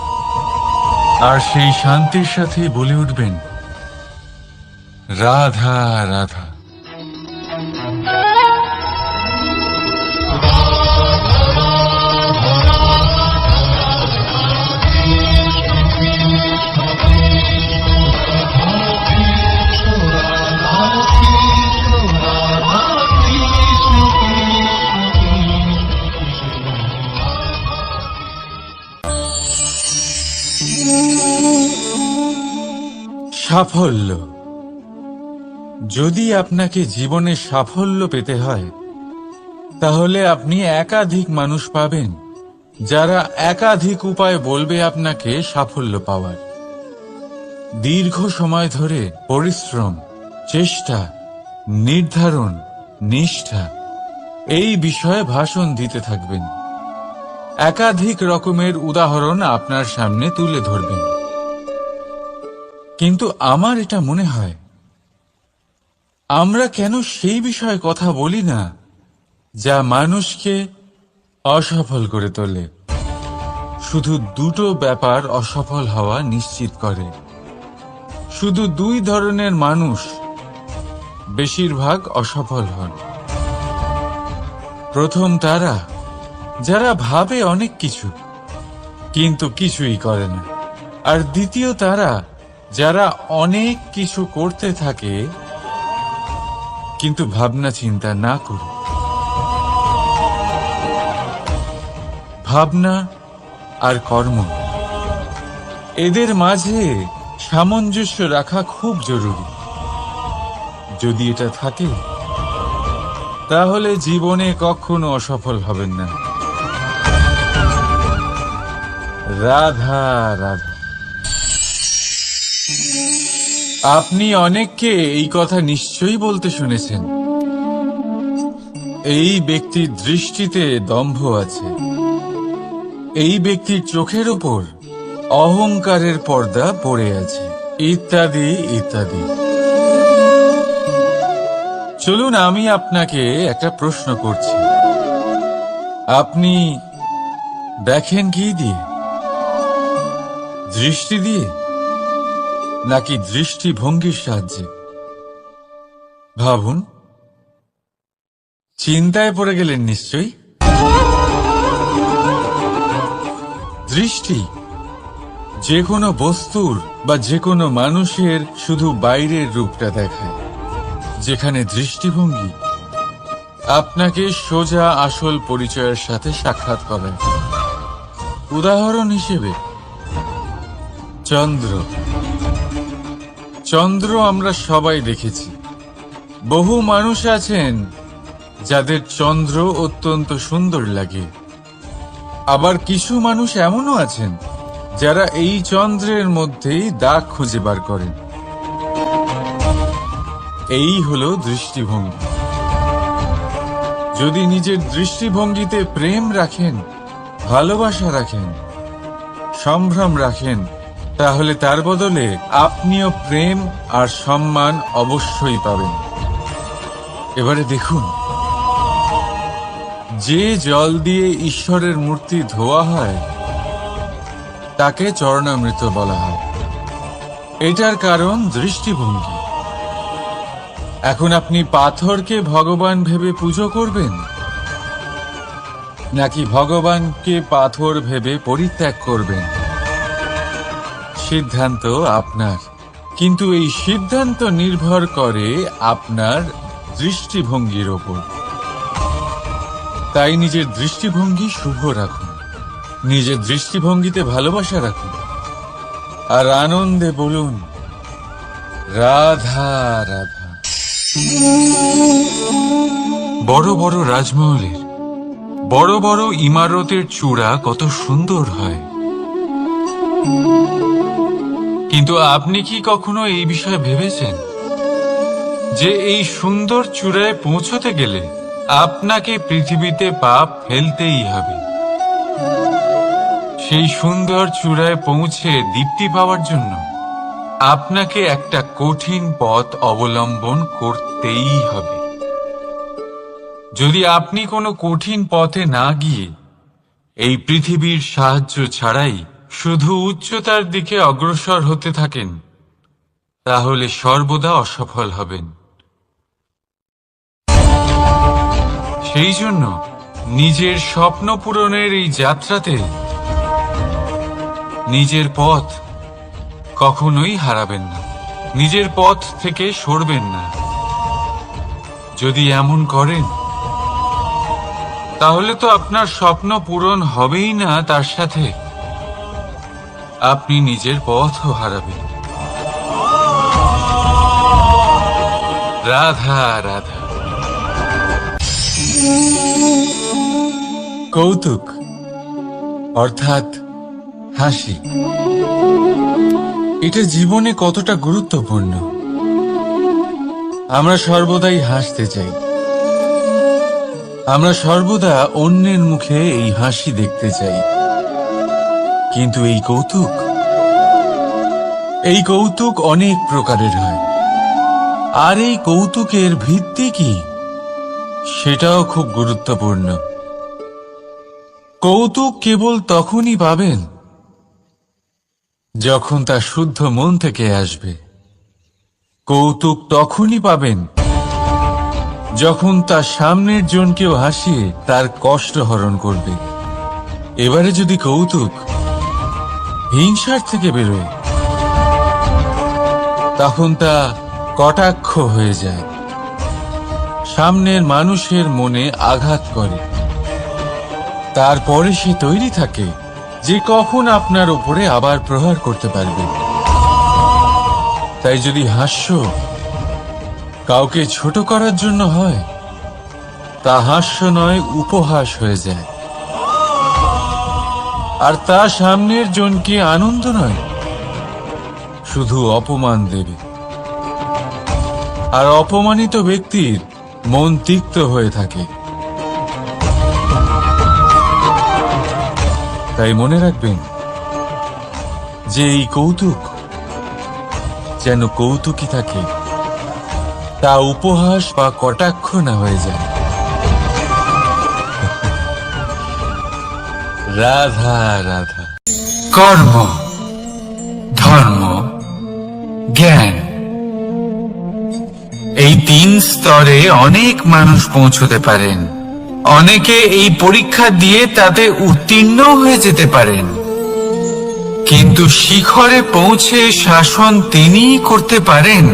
আর সেই শান্তির সাথে বলে উঠবেন, রাধা রাধা। সাফল্য। যদি আপনাকে জীবনে সাফল্য পেতে হয়, তাহলে আপনি একাধিক মানুষ পাবেন যারা একাধিক উপায় বলবে আপনাকে সাফল্য পাওয়ার। দীর্ঘ সময় ধরে পরিশ্রম, চেষ্টা, নির্ধারণ, নিষ্ঠা, এই বিষয়ে ভাষণ দিতে থাকবেন। একাধিক রকমের উদাহরণ আপনার সামনে তুলে ধরবেন। কিন্তু আমার এটা মনে হয়, আমরা কেন সেই বিষয়ে কথা বলি না যা মানুষকে অসফল করে তোলে? শুধু দুটো ব্যাপার অসফল হওয়া নিশ্চিত করে। শুধু 2 ধরনের মানুষ বেশিরভাগ অসফল হন। প্রথম তারা যারা ভাবে অনেক কিছু কিন্তু কিছুই করে না। আর দ্বিতীয় তারা যারা অনেক কিছু করতে থাকে কিন্তু ভাবনা চিন্তা না করে। ভাবনা আর কর্ম, এদের মাঝে সামঞ্জস্য রাখা খুব জরুরি। যদি এটা থাকে, তাহলে জীবনে কখনো অসফল হবেন না। রাধা রাধা। আপনি অনেককে এই কথা নিশ্চয়ই বলতে শুনেছেন, এই ব্যক্তির দৃষ্টিতে দম্ভ আছে, এই ব্যক্তির চোখের উপর অহংকারের পর্দা পড়ে আছে, ইত্যাদি ইত্যাদি। চলুন আমি আপনাকে একটা প্রশ্ন করছি। আপনি দেখেন কি দিয়ে? দৃষ্টি দিয়ে নাকি দৃষ্টিভঙ্গির সাহায্যে? ভাবুন। চিন্তায় পড়ে গেলেন নিশ্চয়ই। দৃষ্টি যে কোনো বস্তুর বা যে কোনো মানুষের শুধু বাইরের রূপটা দেখায়, যেখানে দৃষ্টিভঙ্গি আপনাকে সোজা আসল পরিচয়ের সাথে সাক্ষাৎ করায়। উদাহরণ হিসেবে চন্দ্র। চন্দ্র আমরা সবাই দেখেছি। বহু মানুষ আছেন যাদের চন্দ্র অত্যন্ত সুন্দর লাগে। আবার কিছু মানুষ এমনও আছেন যারা এই চন্দ্রের মধ্যেই দাগ খুঁজে বার করেন। এই হলো দৃষ্টিভঙ্গি। যদি নিজের দৃষ্টিভঙ্গিতে প্রেম রাখেন, ভালোবাসা রাখেন, সম্ভ্রম রাখেন, তাহলে তার বদলে আপনিও প্রেম আর সম্মান অবশ্যই পাবেন। এবারে দেখুন, যে জল দিয়ে ঈশ্বরের মূর্তি ধোয়া হয় তাকে চরণামৃত বলা হয়। এটার কারণ দৃষ্টিভঙ্গি। এখন আপনি পাথরকে ভগবান ভেবে পুজো করবেন, নাকি ভগবানকে পাথর ভেবে পরিত্যাগ করবেন? সিদ্ধান্ত আপনার, কিন্তু এই সিদ্ধান্ত নির্ভর করে আপনার দৃষ্টিভঙ্গির ওপর। তাই নিজের দৃষ্টিভঙ্গি শুভ রাখুন, নিজের দৃষ্টিভঙ্গিতে ভালোবাসা রাখুন, আর আনন্দে বলুন রাধা রাধা। বড় বড় রাজমহলের বড় বড় ইমারতের চূড়া কত সুন্দর হয়, কিন্তু আপনি কি কখনো এই বিষয়ে ভেবেছেন যে এই সুন্দর চূড়ায় পৌঁছতে গেলে আপনাকে পৃথিবীতে পা ফেলতেই হবে? সেই সুন্দর চূড়ায় পৌঁছে দীপ্তি পাওয়ার জন্য আপনাকে একটা কঠিন পথ অবলম্বন করতেই হবে। যদি আপনি কোনো কঠিন পথে না গিয়ে এই পৃথিবীর সাহায্য ছাড়াই শুধু উচ্চতার দিকে অগ্রসর হতে থাকেন, তাহলে সর্বদা অসফল হবেন। সেই জন্য নিজের স্বপ্ন পূরণের এই যাত্রাতে নিজের পথ কখনোই হারাবেন না, নিজের পথ থেকে সরবেন না। যদি এমন করেন, তাহলে তো আপনার স্বপ্ন পূরণ হবেই না, তার সাথে আপনি নিজের পথও হারাবেন। রাধা রাধা। কৌতুক অর্থাৎ হাসি, এটা জীবনে কতটা গুরুত্বপূর্ণ। আমরা সর্বদাই হাসতে চাই, আমরা সর্বদা অন্যের মুখে এই হাসি দেখতে চাই। কিন্তু এই কৌতুক অনেক প্রকারের হয়। আর এই কৌতুকের ভিত্তি কি, সেটাও খুব গুরুত্বপূর্ণ। কৌতুক কেবল তখনই পাবেন যখন তা শুদ্ধ মন থেকে আসবে। কৌতুক তখনই পাবেন যখন তার সামনের জনকেও হাসিয়ে তার কষ্ট হরণ করবে। এবারে যদি কৌতুক হিংসার থেকে বেরোয়, তখন তা কটাক্ষ হয়ে যায়, সামনের মানুষের মনে আঘাত করে। তারপরে সে তৈরি থাকে যে কখন আপনার উপরে আবার প্রহার করতে পারবে। তাই যদি হাস্য কাউকে ছোট করার জন্য হয়, তা হাস্য নয়, উপহাস হয়ে যায়। আর তা সামনের জনকে আনন্দ নয়, শুধু অপমান দেবে। আর অপমানিত ব্যক্তির মন তিক্ত হয়ে থাকে। তাই মনে রাখবেন যে এই কৌতুক যেন কৌতুকই থাকে, তা উপহাস বা কটাক্ষ না হয়ে যায়। রাধা রাধা। কর্ম, ধর্ম, জ্ঞান, এই 3 স্তরে অনেক মানুষ পৌঁছতে পারেন। অনেকে এই পরীক্ষা দিয়ে তাতে উত্তীর্ণ হয়ে যেতে পারেন, কিন্তু শিখরে পৌঁছে শাসন তিনিই করতে পারেন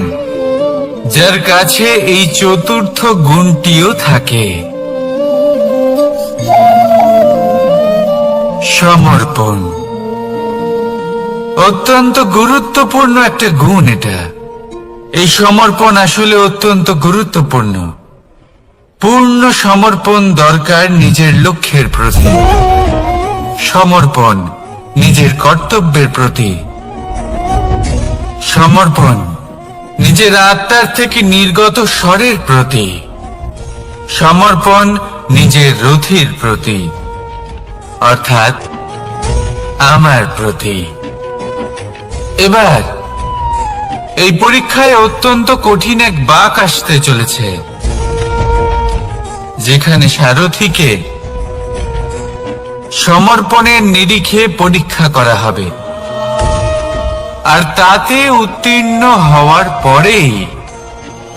যার কাছে এই চতুর্থ গুণটিও থাকে। সমর্পণ অত্যন্ত গুরুত্বপূর্ণ একটা গুণ। এটা, এই সমর্পণ আসলে অত্যন্ত গুরুত্বপূর্ণ। পূর্ণ সমর্পণ দরকার নিজের লক্ষ্যের প্রতি, সমর্পণ নিজের কর্তব্যের প্রতি, সমর্পণ নিজের আত্মার থেকে নির্গত স্বরের প্রতি, সমর্পণ নিজের রথির প্রতি, অর্থাৎ আমার প্রতি। এবার এই পরীক্ষায় অত্যন্ত কঠিন এক বাঁক আসতে চলেছে, যেখানে সারথীকে সমর্পণের নিরিখে পরীক্ষা করা হবে, আর তাতে উত্তীর্ণ হওয়ার পরেই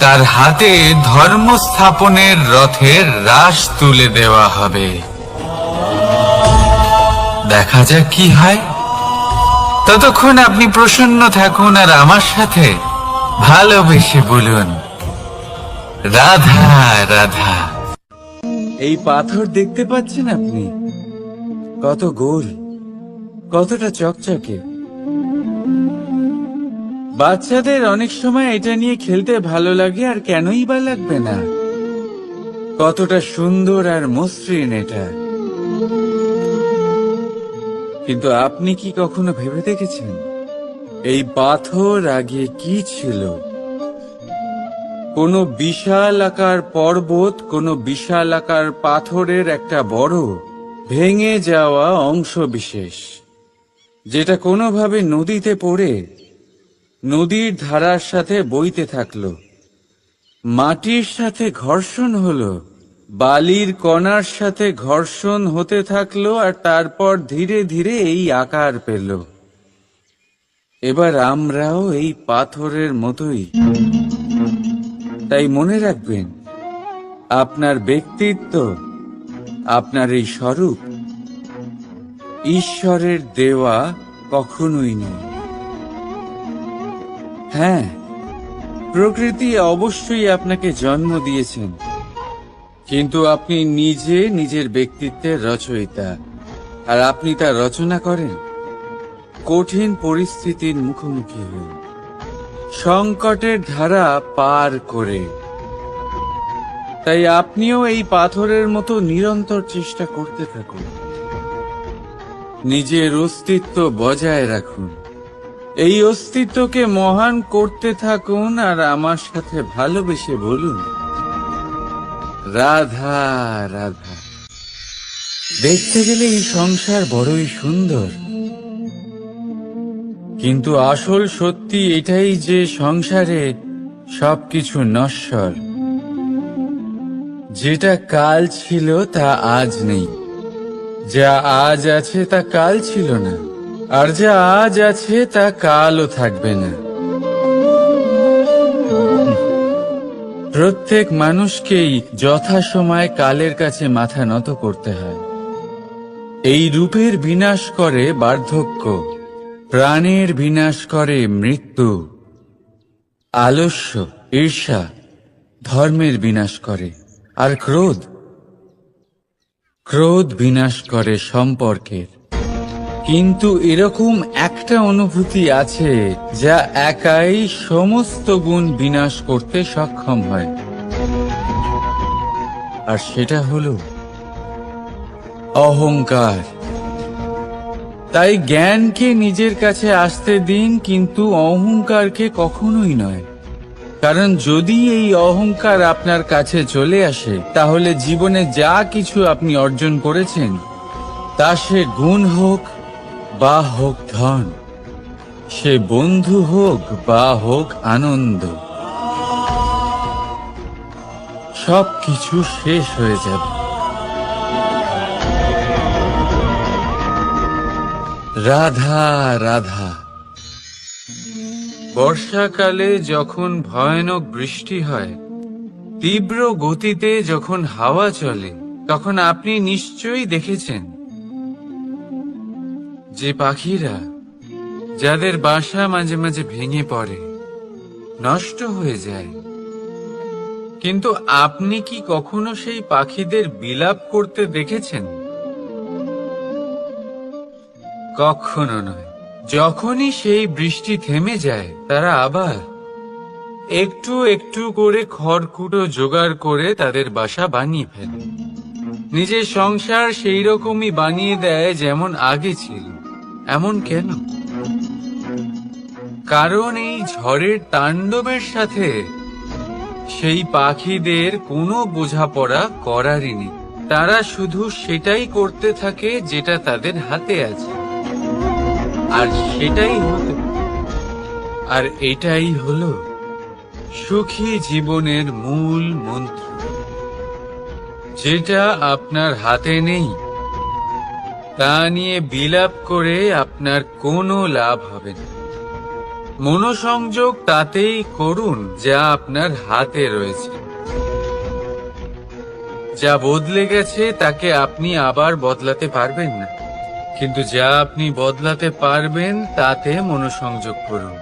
তার হাতে ধর্ম স্থাপনের রথের রাশ তুলে দেওয়া হবে। দেখা যাক কি হয়। ততক্ষণ আপনি প্রসন্ন থাকুন আর আমার সাথে ভালোবেসে বলুন রাধা রাধা। এই পাথর দেখতে পাচ্ছেন আপনি? কত গোল, কতটা চকচকে। বাচ্চাদের অনেক সময় এটা নিয়ে খেলতে ভালো লাগে, আর কেনই বা লাগবে না। কতটা সুন্দর আর মসৃণ এটা। কিন্তু আপনি কি কখনো ভেবে দেখেছেন এই পাথর আগে কি ছিল? কোন বিশাল আকার পর্বত, কোন বিশাল আকার পাথরের একটা বড় ভেঙে যাওয়া অংশ বিশেষ, যেটা কোনোভাবে নদীতে পড়ে নদীর ধারার সাথে বইতে থাকলো, মাটির সাথে ঘর্ষণ হলো, বালির কণার সাথে ঘর্ষণ হতে থাকলো, আর তারপর ধীরে ধীরে এই আকার পেল। এবার আমরাও এই পাথরের মতোই। তাই মনে রাখবেন, আপনার ব্যক্তিত্ব, আপনার এই স্বরূপ ঈশ্বরের দেওয়া কখনোই নয়। হ্যাঁ, প্রকৃতি অবশ্যই আপনাকে জন্ম দিয়েছেন, কিন্তু আপনি নিজে নিজের ব্যক্তিত্বের রচয়িতা, আর আপনি তা রচনা করেন কঠিন পরিস্থিতির মুখোমুখি হয়ে, সংকটের ধারা পার করে। তাই আপনিও এই পাথরের মতো নিরন্তর চেষ্টা করতে থাকুন, নিজের অস্তিত্ব বজায় রাখুন, এই অস্তিত্বকে মহান করতে থাকুন, আর আমার সাথে ভালোবেসে বলুন রাধা রাধা। দেখতে গেলে এই সংসার বড়ই সুন্দর, কিন্তু আসল সত্যি এটাই যে সংসারে সবকিছু নশ্বর। যেটা কাল ছিল তা আজ নেই, যা আজ আছে তা কাল ছিল না, আর যা আজ আছে তা কালও থাকবে না। প্রত্যেক মানুষকেই যথাসময়ে কালের কাছে মাথা নত করতে হয়। এই রূপের বিনাশ করে বার্ধক্য, প্রাণের বিনাশ করে মৃত্যু, আলস্য, ঈর্ষা ধর্মের বিনাশ করে, আর ক্রোধ বিনাশ করে সম্পর্কের। কিন্তু এরকম একটা অনুভূতি আছে যা একাই সমস্ত গুণ বিনাশ করতে সক্ষম হয়, আর সেটা হলো অহংকার। তাই জ্ঞানকে নিজের কাছে আসতে দিন, কিন্তু অহংকারকে কখনোই নয়। কারণ যদি এই অহংকার আপনার কাছে চলে আসে, তাহলে জীবনে যা কিছু আপনি অর্জন করেছেন, তা সে গুণ হোক বা হোক ধন, সে বন্ধু হোক বা হোক আনন্দ, সবকিছু শেষ হয়ে যাবে। রাধা রাধা। বর্ষাকালে যখন ভয়ানক বৃষ্টি হয়, তীব্র গতিতে যখন হাওয়া চলে, তখন আপনি নিশ্চয়ই দেখেছেন যে পাখিরা, যাদের বাসা মাঝে মাঝে ভেঙে পড়ে, নষ্ট হয়ে যায়, কিন্তু আপনি কি কখনো সেই পাখিদের বিলাপ করতে দেখেছেন? কখনো নয়। যখনই সেই বৃষ্টি থেমে যায়, তারা আবার একটু একটু করে খড়কুটো জোগাড় করে তাদের বাসা বানিয়ে ফেলে। নিজের সংসার সেই রকমই বানিয়ে দেয় যেমন আগে ছিল। এমন কেন? কারণ এই ঝড়ের তাণ্ডবের সাথে সেই পাখিদের কোনো বোঝাপড়া করারই নেই। তারা শুধু সেটাই করতে থাকে যেটা তাদের হাতে আছে, আর সেটাই হলো, আর এটাই হলো সুখী জীবনের মূল মন্ত্র। যেটা আপনার হাতে নেই, তা নিয়ে বিলাপ করে আপনার কোনো লাভ হবে না। মনোসংযোগ তাতেই করুন যা আপনার হাতে রয়েছে। যা বদলে গেছে তাকে আপনি আবার বদলাতে পারবেন না, কিন্তু যা আপনি বদলাতে পারবেন তাতে মনোসংযোগ করুন।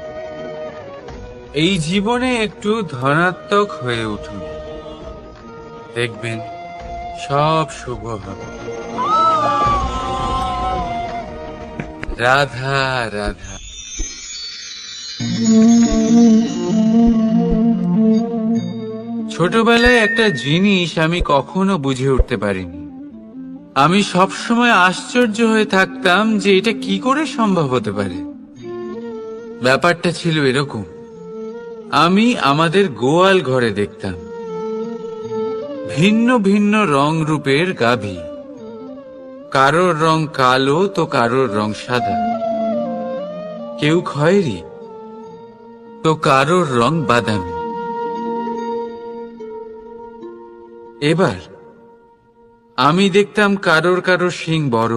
এই জীবনে একটু ধনাত্মক হয়ে উঠুন, দেখবেন সব শুভ হবে। রাধা রাধা। ছোটবেলায় একটা জিনিস আমি কখনো বুঝে উঠতে পারিনি। আমি সবসময় আশ্চর্য হয়ে থাকতাম যে এটা কি করে সম্ভব হতে পারে। ব্যাপারটা ছিল এরকম, আমি আমাদের গোয়াল ঘরে দেখতাম ভিন্ন ভিন্ন রং রূপের গাভী। কারোর রং কালো তো কারোর রং সাদা, কেউ খয়েরি তো কারোর রং বাদামি। এবার আমি দেখতাম কারোর কারোর শিং বড়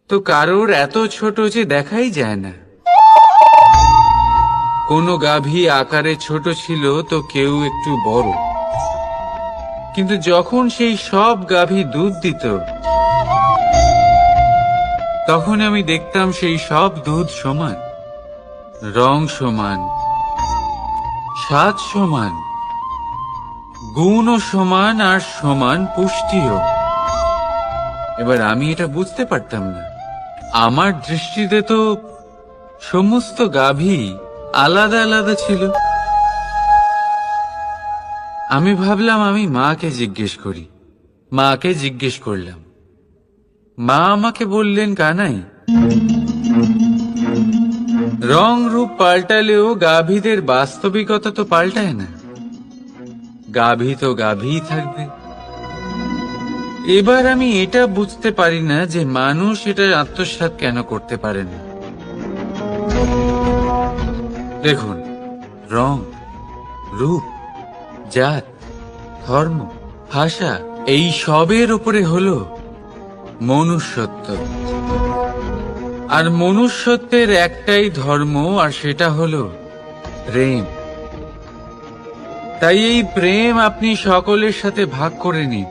তো কারোর এত ছোট যে দেখাই যায় না। কোনো গাভী আকারে ছোট ছিল তো কেউ একটু বড়, কিন্তু যখন সেই সব গাভী দুধ দিত, তখন আমি দেখতাম সেই সব দুধ সমান, রং সমান, স্বাদ সমান, গুণও সমান, আর সমান পুষ্টিও। এবার আমি এটা বুঝতে পারতাম না। আমার দৃষ্টিতে তো সমস্ত গাভী আলাদা আলাদা ছিল। আমি ভাবলাম আমি মাকে জিজ্ঞেস করি। মাকে জিজ্ঞেস করলাম। মা আমাকে বললেন, কানাই, রং রূপ পাল্টালেও গাভীদের বাস্তবিকতা তো পাল্টায় না। গাভী তো গাভীই থাকবে। এবার আমি এটা বুঝতে পারি না যে মানুষ এটা আত্মসাৎ কেন করতে পারে না। দেখুন, রং, রূপ, জাত, ধর্ম, ভাষা, এই সবের উপরে হলো মনুষ্যত্ব। আর মনুষ্যত্বের একটাই ধর্ম, আর সেটা হলো প্রেম। তাই এই প্রেম আপনি সকলের সাথে ভাগ করে নিন।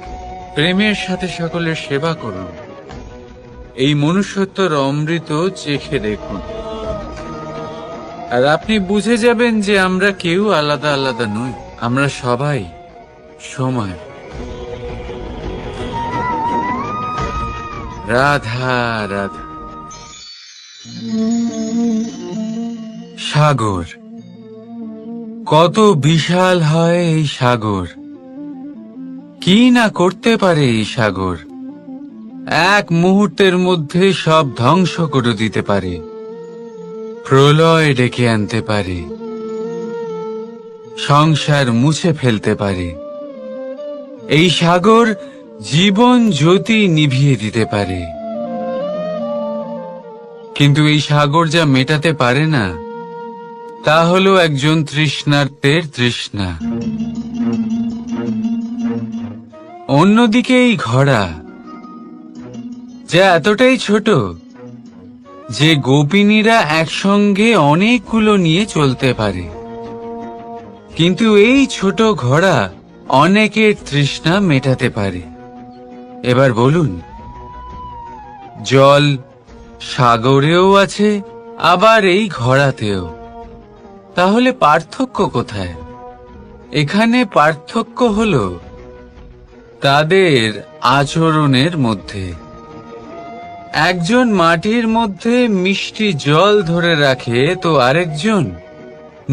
প্রেমের সাথে সকলের সেবা করুন। এই মনুষ্যত্বর অমৃত চেখে দেখুন, আর আপনি বুঝে যাবেন যে আমরা কেউ আলাদা আলাদা নই। আমরা সবাই সমান। রাধা রাধা। সাগর, কত বিশাল হয় এই সাগর! কি না করতে পারে এই সাগর! এক মুহূর্তের মধ্যে সব ধ্বংস করে দিতে পারে, প্রলয় ডেকে আনতে পারে, সংসার মুছে ফেলতে পারে। এই সাগর জীবন জ্যোতি নিভিয়ে দিতে পারে। কিন্তু এই সাগর যা মেটাতে পারে না, তা হলো একজন তৃষ্ণার্তের তৃষ্ণা। অন্যদিকে এই ঘোড়া, যা এতটাই ছোট যে গোপিনীরা একসঙ্গে অনেকগুলো নিয়ে চলতে পারে, কিন্তু এই ছোট ঘোড়া অনেকের তৃষ্ণা মেটাতে পারে। এবার বলুন, জল সাগরেও আছে, আবার এই ঘোড়াতেও। তাহলে পার্থক্য কোথায়? এখানে পার্থক্য হলো তাদের আচরণের মধ্যে। একজন মাটির মধ্যে মিষ্টি জল ধরে রাখে, তো আরেকজন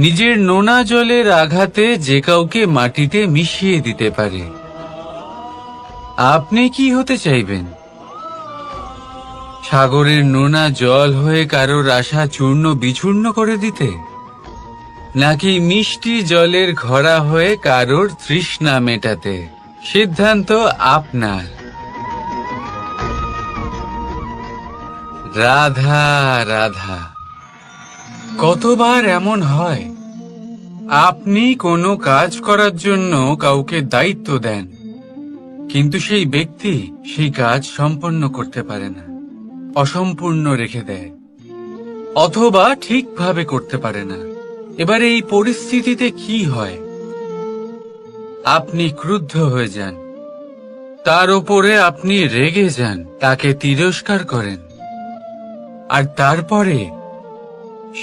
নিজের নোনা জলের আঘাতে যে কাউকে মাটিতে মিশিয়ে দিতে পারে। আপনি কি হতে চাইবেন? সাগরের নোনা জল হয়ে কারোর আশা চূর্ণ বিচূর্ণ করে দিতে, নাকি মিষ্টি জলের ঘোড়া হয়ে কারোর তৃষ্ণা মেটাতে? সিদ্ধান্ত আপনার। রাধা রাধা। কতবার এমন হয়, আপনি কোনো কাজ করার জন্য কাউকে দায়িত্ব দেন, কিন্তু সেই ব্যক্তি সেই কাজ সম্পন্ন করতে পারে না, অসম্পূর্ণ রেখে দেয়, অথবা ঠিকভাবে করতে পারে না। এবার এই পরিস্থিতিতে কি হয়? আপনি ক্রুদ্ধ হয়ে যান, তার ওপরে আপনি রেগে যান, তাকে তিরস্কার করেন, আর তারপরে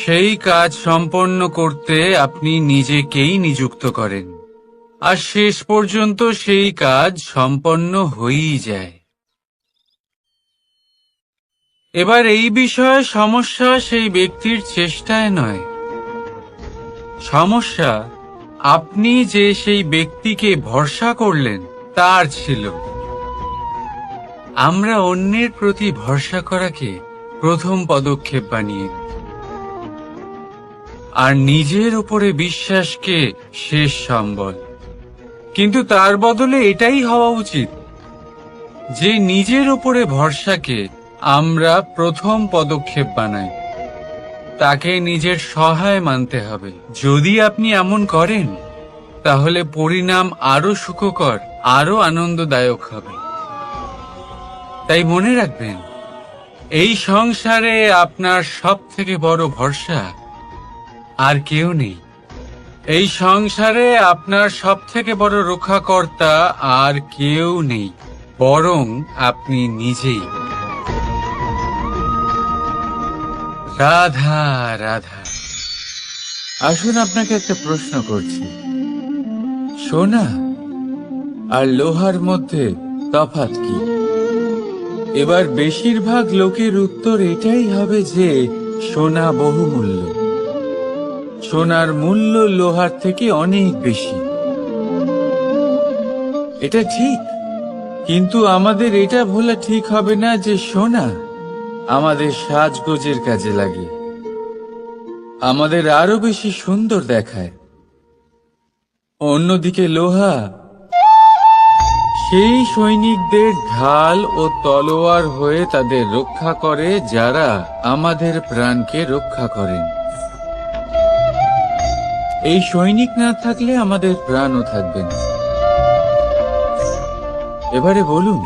সেই কাজ সম্পন্ন করতে আপনি নিজেকেই নিযুক্ত করেন, আর শেষ পর্যন্ত সেই কাজ সম্পন্ন হয়েই যায়। এবার এই বিষয়ে সমস্যা সেই ব্যক্তির চেষ্টায় নয়, সমস্যা আপনি যে সেই ব্যক্তিকে ভরসা করলেন তার ছিল। আমরা অন্যের প্রতি ভরসা করাকে প্রথম পদক্ষেপ বানিয়ে, আর নিজের উপরে বিশ্বাসকে শেষ সম্বল। কিন্তু তার বদলে এটাই হওয়া উচিত যে নিজের উপরে ভরসাকে আমরা প্রথম পদক্ষেপ বানাই, তাকে নিজের সহায় মানতে হবে। যদি আপনি এমন করেন, তাহলে পরিণাম আরো সুখকর, আরো আনন্দদায়ক হবে। তাই মনে রাখবেন, এই সংসারে আপনার সবথেকে বড় ভরসা আর কেউ নেই। এই সংসারে আপনার সবথেকে বড় রক্ষাকর্তা আর কেউ নেই, বরং আপনি নিজেই। রাধা রাধা। আসুন আপনাকে একটা প্রশ্ন করছি, সোনা আর লোহার মধ্যে তফাৎ কি? এবার বেশিরভাগ লোকের উত্তর এটাই হবে যে সোনা বহুমূল্য, সোনার মূল্য লোহার থেকে অনেক বেশি। এটা ঠিক, কিন্তু আমাদের এটা ভোলা ঠিক হবে না যে সোনা আমাদের সাজগোজের কাজে লাগে, আমাদের আরো বেশি সুন্দর দেখায়। অন্যদিকে লোহা সেই সৈনিকদের ঢাল ও তলোয়ার হয়ে তাদের রক্ষা করে, যারা আমাদের প্রাণকে রক্ষা করেন। এই সৈনিক না থাকলে আমাদের প্রাণও থাকবে না। এবারে বলুন,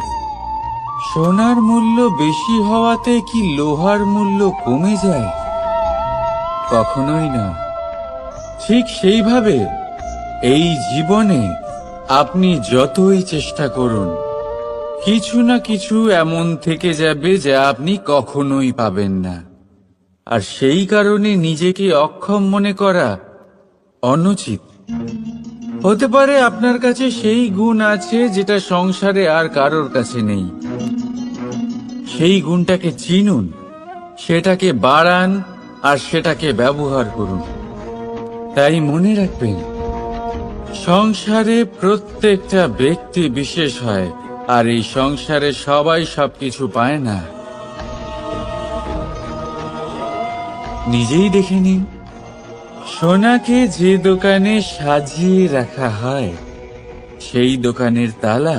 সোনার মূল্য বেশি হওয়াতে কি লোহার মূল্য কমে যায়? কখনোই না। ঠিক সেইভাবে এই জীবনে আপনি যতই চেষ্টা করুন, কিছু না কিছু এমন থেকে যাবে যা আপনি কখনোই পাবেন না, আর সেই কারণে নিজেকে অক্ষম মনে করা অনুচিত। হতে পারে আপনার কাছে সেই গুণ আছে যেটা সংসারে আর কারোর কাছে নেই। সেই গুণটাকে চিনুন, সেটাকে বাড়ান, আর সেটাকে ব্যবহার করুন। তাই মনে রাখবেন, সংসারে প্রত্যেকটা ব্যক্তি বিশেষ হয়, আর এই সংসারে সবাই সবকিছু পায় না। নিজেই দেখে নিন, সোনাকে যে দোকানে সাজিয়ে রাখা হয়, সেই দোকানের তালা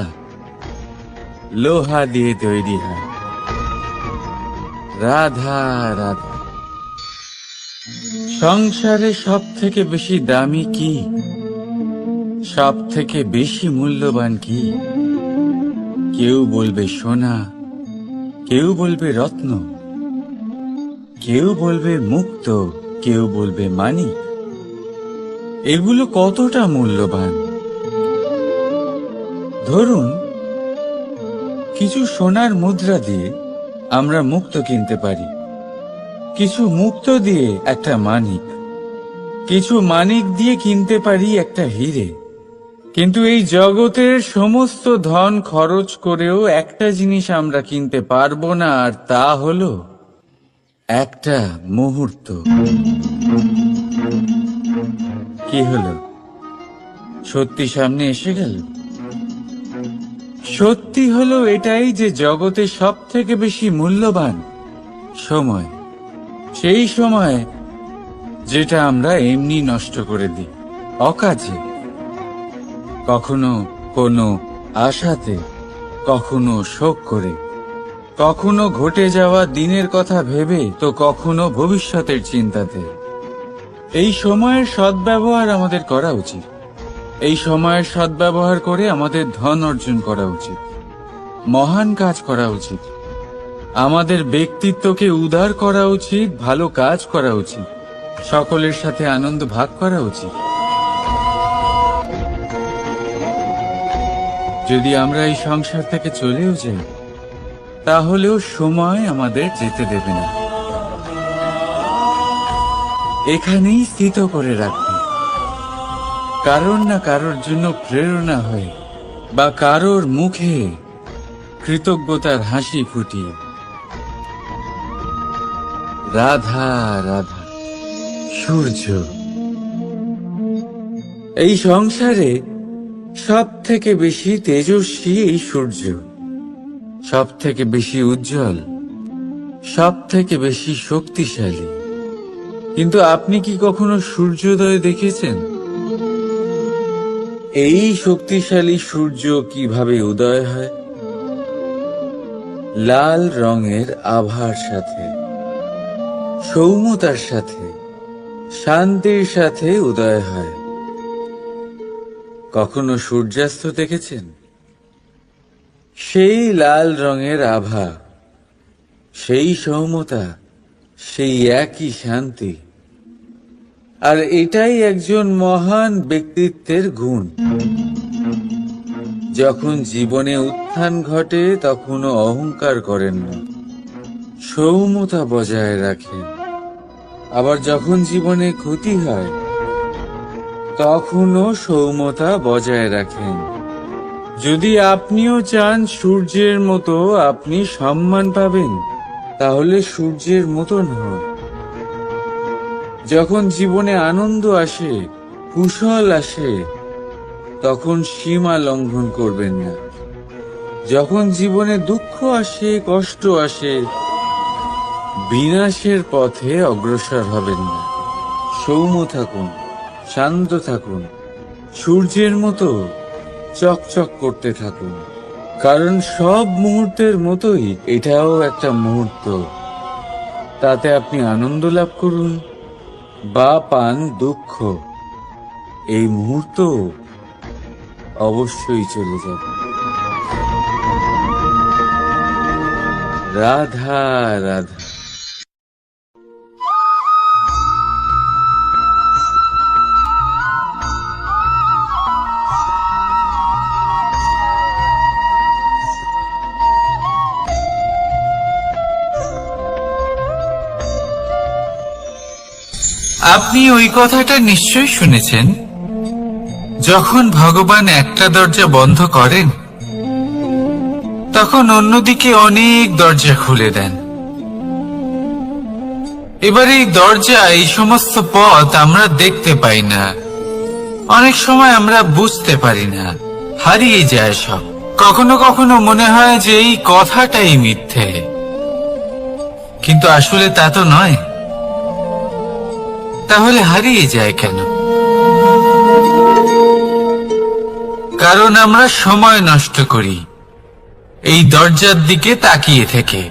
লোহা দিয়ে তৈরি হয়। রাধা রাধা। সংসারে সব থেকে বেশি দামি কি, সব থেকে বেশি মূল্যবান কি? কেউ বলবে সোনা, কেউ বলবে রত্ন, কেউ বলবে মুক্ত, কেউ বলবে মানিক। এগুলো কতটা মূল্যবান? ধরুন, কিছু সোনার মুদ্রা দিয়ে আমরা মুক্ত কিনতে পারি, কিছু মুক্ত দিয়ে একটা মানিক, কিছু মানিক দিয়ে কিনতে পারি একটা হিরে। কিন্তু এই জগতের সমস্ত ধন খরচ করেও একটা জিনিস আমরা কিনতে পারবো না, আর তা হলো একটা মুহূর্ত। কি হলো? সত্যি সামনে এসে গেল? সত্যি হলো এটাই যে জগতে সব থেকে বেশি মূল্যবান সময়, সেই সময় যেটা আমরা এমনি নষ্ট করে দিই অকাজে, কখনো কোনো আশাতে, কখনো শোক করে, কখনো ঘটে যাওয়া দিনের কথা ভেবে, তো কখনো ভবিষ্যতের চিন্তাতে। এই সময়ের সদ্ব্যবহার আমাদের করা উচিত। এই সময়ের সদ্ব্যবহার করে আমাদের ধন অর্জন করা উচিত, মহান কাজ করা উচিত, আমাদের ব্যক্তিত্বকে উদার করা উচিত, ভালো কাজ করা উচিত, সকলের সাথে আনন্দ ভাগ করা উচিত। যদি আমরা এই সংসার থেকে চলেও যাই, তাহলেও সময় আমাদের যেতে দেবে না, এখানেই স্থিত করে রাখবে, কারোর না কারোর জন্য প্রেরণা হয়ে, বা কারোর মুখে কৃতজ্ঞতার হাসি ফুটিয়ে। রাধা রাধা। সূর্য। এই সংসারে সব থেকে বেশি তেজস্বী এই সূর্য, সব থেকে বেশি উজ্জ্বল, সব থেকে বেশি শক্তিশালী। কিন্তু আপনি কি কখনো সূর্যোদয় দেখেছেন? এই শক্তিশালী সূর্য কিভাবে উদয় হয়? লাল রঙের আভার সাথে, সৌম্যতার সাথে, শান্তির সাথে উদয় হয়। কখনো সূর্যাস্ত দেখেছেন? সেই লাল রঙের আভা, সেই সৌম্যতা, সেই একই শান্তি। আর এটাই একজন মহান ব্যক্তিত্বের গুণ। যখন জীবনে উত্থান ঘটে তখনও অহংকার করেন না, সৌম্যতা বজায় রাখেন। আবার যখন জীবনে ক্ষতি হয় তখনও সৌম্যতা বজায় রাখেন। যদি আপনিও চান সূর্যের মতো আপনি সম্মান পাবেন, তাহলে সূর্যের মতন হন। যখন জীবনে আনন্দ আসে, কুশল আসে, তখন সীমা লঙ্ঘন করবেন না। যখন জীবনে দুঃখ আসে, কষ্ট আসে, বিনাশের পথে অগ্রসর হবেন না। সৌম্য থাকুন, শান্ত থাকুন, সূর্যের মতো চকচক করতে থাকুন। কারণ সব মুহূর্তের মতোই এটাও একটা মুহূর্ত। তাতে আপনি আনন্দ লাভ করুন বা পান দুঃখ, এই মুহূর্ত অবশ্যই চলে যাবে। রাধা রাধা। আপনি ওই কথাটা নিশ্চয়ই শুনেছেন, যখন ভগবান একটা দরজা বন্ধ করেন তখন অন্যদিকে অনেক দরজা খুলে দেন। এবার এই দরজা, এই সমস্ত পথ আমরা দেখতে পাই না, অনেক সময় আমরা বুঝতে পারি না, হারিয়ে যায় সব। কখনো কখনো মনে হয় যে এই কথাটাই মিথ্যে, কিন্তু আসলে তা তো নয়। তাহলে হারিয়ে যায় কেন? কারণ আমরা সময় নষ্ট করি এই দরজার দিকে তাকিয়ে থেকে।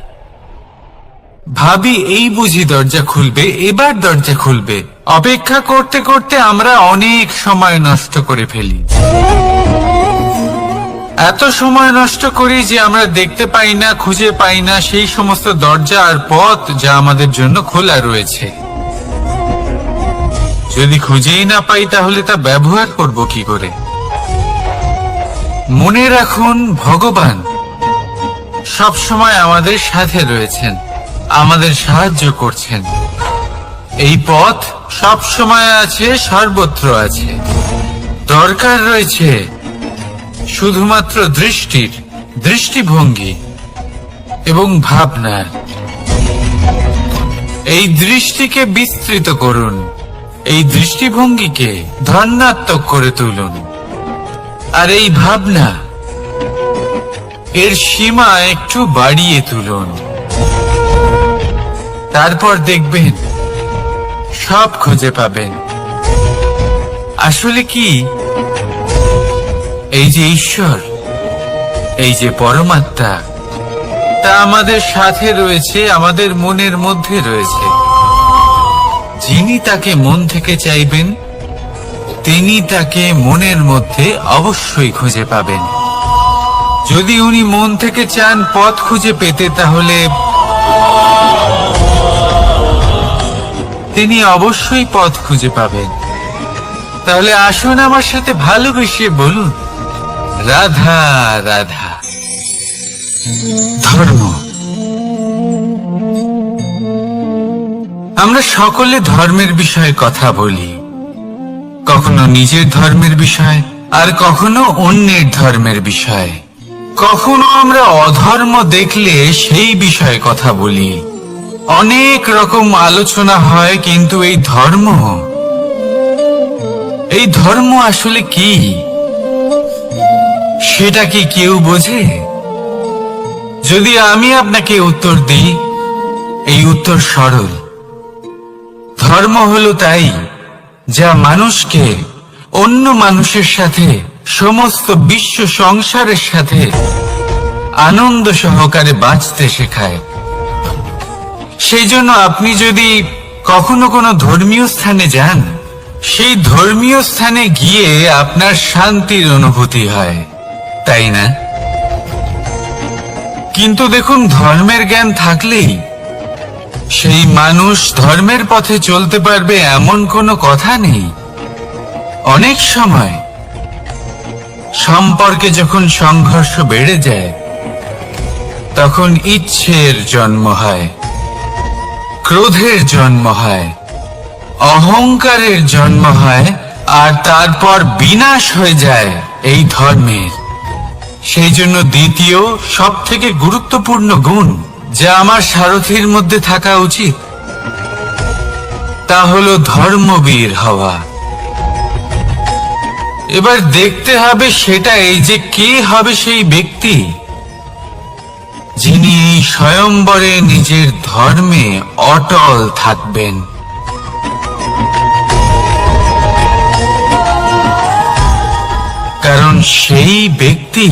ভাবি এই বুঝি দরজা খুলবে, এবার দরজা খুলবে। অপেক্ষা করতে করতে আমরা অনেক সময় নষ্ট করে ফেলি। এত সময় নষ্ট করি যে আমরা দেখতে পাই না, খুঁজে পাই না সেই সমস্ত দরজা আর পথ যা আমাদের জন্য খোলা রয়েছে। যদি খুঁজেই না পাই তাহলে তা ব্যবহার করব কি করে? মনে রাখুন, ভগবান সব সময় আমাদের সাথে রয়েছেন, আমাদের সাহায্য করছেন। এই পথ সব সময় আছে, সর্বত্র আছে। দরকার রয়েছে শুধুমাত্র দৃষ্টির, দৃষ্টিভঙ্গি এবং ভাবনার। এই দৃষ্টিকে বিস্তৃত করুন, এই দৃষ্টিভঙ্গিকে ধনাত্মক করে তুলুন, আর এই ভাবনা এর সীমা একটু বাড়িয়ে তুলুন। তারপর দেখবেন সব খুঁজে পাবেন। আসলে কি, এই যে ঈশ্বর, এই যে পরমাত্মা, তা আমাদের সাথে রয়েছে, আমাদের মনের মধ্যে রয়েছে। যিনি তাকে মন থেকে চাইবেন তিনি তাকে মনের মধ্যে অবশ্যই খুঁজে পাবেন। যদি উনি মন থেকে চান পথ খুঁজে পেতে, তাহলে তিনি অবশ্যই পথ খুঁজে পাবেন। তাহলে আসুন আমার সাথে ভালোবেসে বলুন, রাধা রাধা। ধর্ম, আমরা সকলে ধর্মের বিষয়ে কথা বলি, কখনো নিজের ধর্মের বিষয়, আর কখনো অন্যের ধর্মের বিষয়। কখনো আমরা অধর্ম দেখলে সেই বিষয়ে কথা বলি। অনেক রকম আলোচনা হয়, কিন্তু এই ধর্ম আসলে কি, সেটা কি কেউ বোঝে? যদি আমি আপনাকে উত্তর দিই, এই উত্তর সরল। ধর্ম হলো তাই যা মানুষকে অন্য মানুষের সাথে, সমস্ত বিশ্ব সংসারের সাথে আনন্দ সহকারে বাঁচতে শেখায়। সেই জন্য আপনি যদি কখনো কোনো ধর্মীয় স্থানে যান, সেই ধর্মীয় স্থানে গিয়ে আপনার শান্তির অনুভূতি হয়, তাই না? কিন্তু দেখুন, ধর্মের জ্ঞান থাকলেই সেই মানুষ ধর্মের পথে চলতে পারবে এমন কোনো কথা নেই। অনেক সময় সম্পর্কে যখন সংঘর্ষ বেড়ে যায়, তখন ইচ্ছের জন্ম হয়, ক্রোধের জন্ম হয়, অহংকারের জন্ম হয়, আর তারপর বিনাশ হয়ে যায় এই ধর্মের। সেই জন্য দ্বিতীয় সব থেকে গুরুত্বপূর্ণ গুণ যা আমার সারথীর মধ্যে থাকা উচিত, তা হলো ধর্মবীর হওয়া। এবার দেখতে হবে সেটা এই যে কে হবে সেই ব্যক্তি যিনি এই স্বয়ম্বরে নিজের ধর্মে অটল থাকবেন। কারণ সেই ব্যক্তি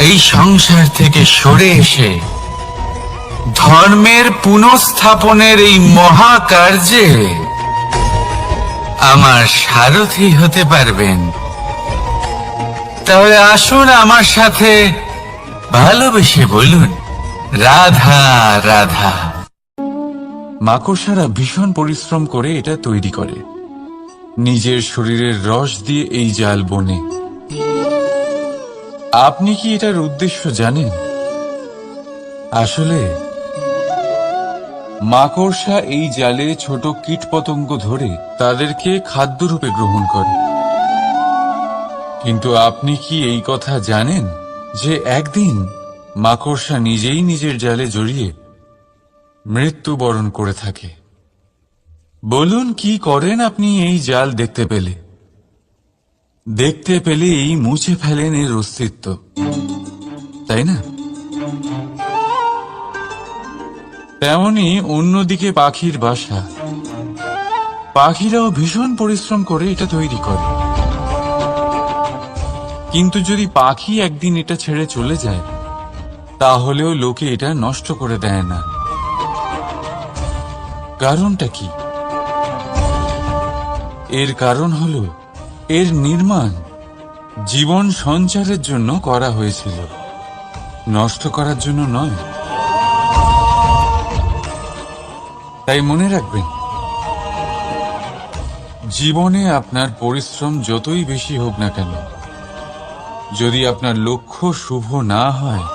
এই সংসার থেকে সরে এসে ধর্মের পুনঃস্থাপনের এই মহাকার্যে আমার সারথী হতে পারবেন। তাহলে আসুন আমার সাথে ভালোবেসে বলুন, রাধা রাধা। মাকড়সারা ভীষণ পরিশ্রম করে এটা তৈরি করে, নিজের শরীরের রস দিয়ে এই জাল বোনে। আপনি কি এটার উদ্দেশ্য জানেন? আসলে মাকড়সা এই জালে ছোট কীটপতঙ্গ ধরে তাদেরকে খাদ্যরূপে গ্রহণ করে। কিন্তু আপনি কি এই কথা জানেন যে একদিন মাকড়সা নিজেই নিজের জালে জড়িয়ে মৃত্যুবরণ করে থাকে? বলুন, কি করেন আপনি এই জাল দেখতে পেলে? দেখতে পেলেই মুছে ফেলেন এর অস্তিত্ব, তাই না? তেমনি অন্যদিকে পাখির বাসা, পাখিরাও ভীষণ পরিশ্রম করে এটা তৈরি করে। কিন্তু যদি পাখি একদিন এটা ছেড়ে চলে যায়, তাহলেও লোকে এটা নষ্ট করে দেয় না। কারণটা কি? এর কারণ হলো এর নির্মাণ জীবন সঞ্চারের জন্য করা হয়েছিল, নষ্ট করার জন্য নয়। তাই মনে রাখবেন, জীবনে আপনার পরিশ্রম যতই বেশি হোক না কেন, যদি আপনার লক্ষ্য শুভ না হয়,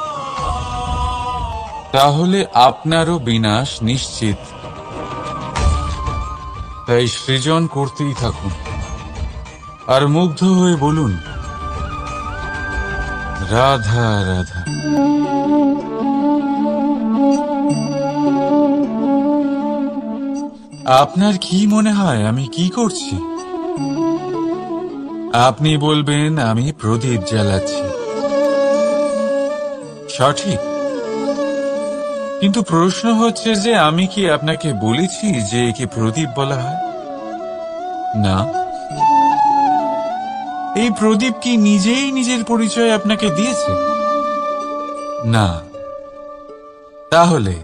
তাহলে আপনারও বিনাশ নিশ্চিত। তাই সৃজন করতেই থাকুন, আর মুগ্ধ হয়ে বলুন, রাধা রাধা। আপনার কি মনে হয় আমি কি করছি? আপনি বলবেন আমি প্রদীপ জ্বালাচ্ছি। সঠিক, কিন্তু প্রশ্ন হচ্ছে যে আমি কি আপনাকে বলেছি যে একে প্রদীপ বলা হয়? না। এই প্রদীপ কি নিজেই নিজের পরিচয় আপনাকে দিয়েছে? না। তাহলে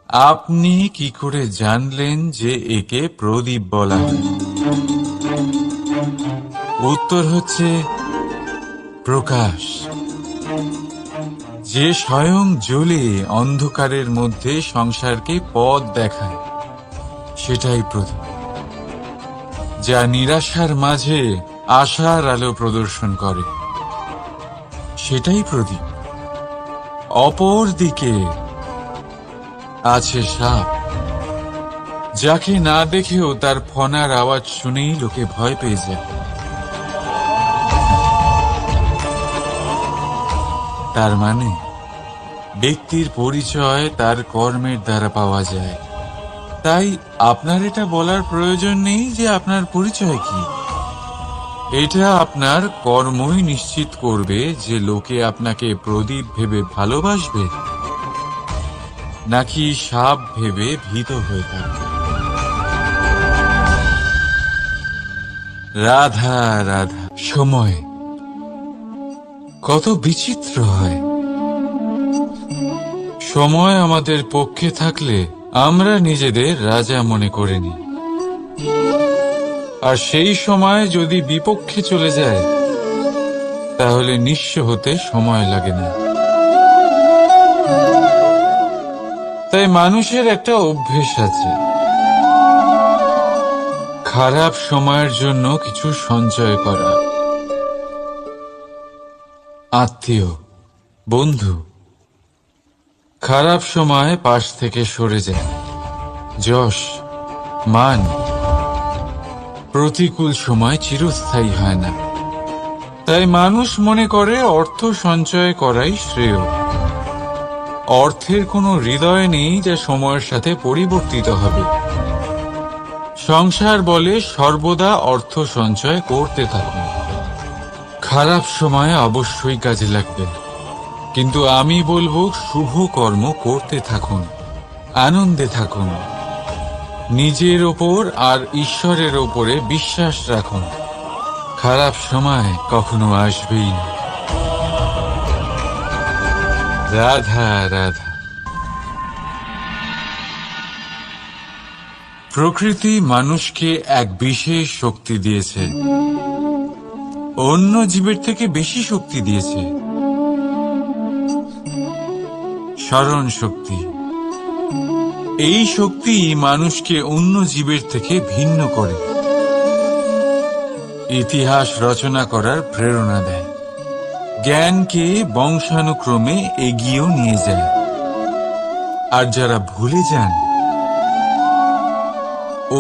আপনি কি করে জানলেন যে একে প্রদীপ বলা হয়? উত্তর হচ্ছে প্রকাশ, যে স্বয়ং জ্বলে অন্ধকারের মধ্যে সংসারকে পথ দেখায়, সেটাই প্রদীপ। যা নিরাশার মাঝে আশার আলো প্রদর্শন করে, সেটাই প্রদীপ। অপর দিকে আছে সাপ, যাকে না দেখেও তার ফনার আওয়াজ শুনেই লোকে ভয় পেয়ে যায়। তার মানে ব্যক্তির পরিচয় তার কর্মের দ্বারা পাওয়া যায়। তাই আপনার এটা বলার প্রয়োজন নেই যে আপনার পরিচয় কি। এটা আপনার কর্মই নিশ্চিত করবে যে লোকে আপনাকে প্রদীপ ভেবে ভালোবাসবে নাকি সাপ ভেবে ভীত হয়ে থাকবে। রাধা রাধা। সময় কত বিচিত্র হয়। সময় আমাদের পক্ষে থাকলে আমরা নিজেদের রাজা মনে করে নিই, আর সেই সময় যদি বিপক্ষে চলে যায়, তাহলে নিঃস্ব হতে সময় লাগে না। তাই মানুষের একটা অভ্যেস আছে, খারাপ সময়ের জন্য কিছু সঞ্চয় করা। আত্মীয়, বন্ধু খারাপ সময় পাশ থেকে সরে যায়। যশ, মান প্রতিকূল সময় চিরস্থায়ী হয় না। তাই মানুষ মনে করে অর্থ সঞ্চয় করাই শ্রেয়। অর্থের কোনো হৃদয় নেই যা সময়ের সাথে পরিবর্তিত হবে। সংসার বলে সর্বদা অর্থ সঞ্চয় করতে থাকুন। খারাপ সময়ে অবশ্যই কাজে লাগবে, কিন্তু আমি বলবো শুভ কর্ম করতে থাকুন, আনন্দে থাকুন, নিজের ওপর আর ঈশ্বরের ওপরে বিশ্বাস রাখুন। খারাপ সময় কখনো আসবেই না। রাধা রাধা। প্রকৃতি মানুষকে এক বিশেষ শক্তি দিয়েছে, অন্য জীবের থেকে বেশি শক্তি দিয়েছে। স্মরণ শক্তি। এই শক্তি মানুষকে অন্য জীবের থেকে ভিন্ন করে, ইতিহাস রচনা করার প্রেরণা দেয়, জ্ঞানকে বংশানুক্রমে এগিয়েও নিয়ে যায়। আর যারা ভুলে যান,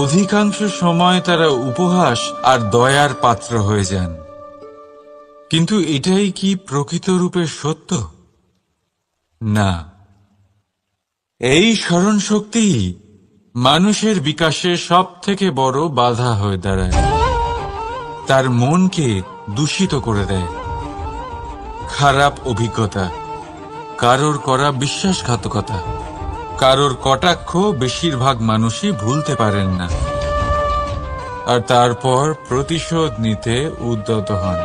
অধিকাংশ সময় তারা উপহাস আর দয়ার পাত্র হয়ে যান। কিন্তু এটাই কি প্রকৃত রূপে সত্য? না। এই স্মরণ শক্তি মানুষের বিকাশে সব থেকে বড় বাধা হয়ে দাঁড়ায়। তার মনকে দূষিত করে দেয়। খারাপ অভিজ্ঞতা, কারোর করা বিশ্বাসঘাতকতা, কারোর কটাক্ষ বেশিরভাগ মানুষই ভুলতে পারেন না, আর তারপর প্রতিশোধ নিতে উদ্যত হন।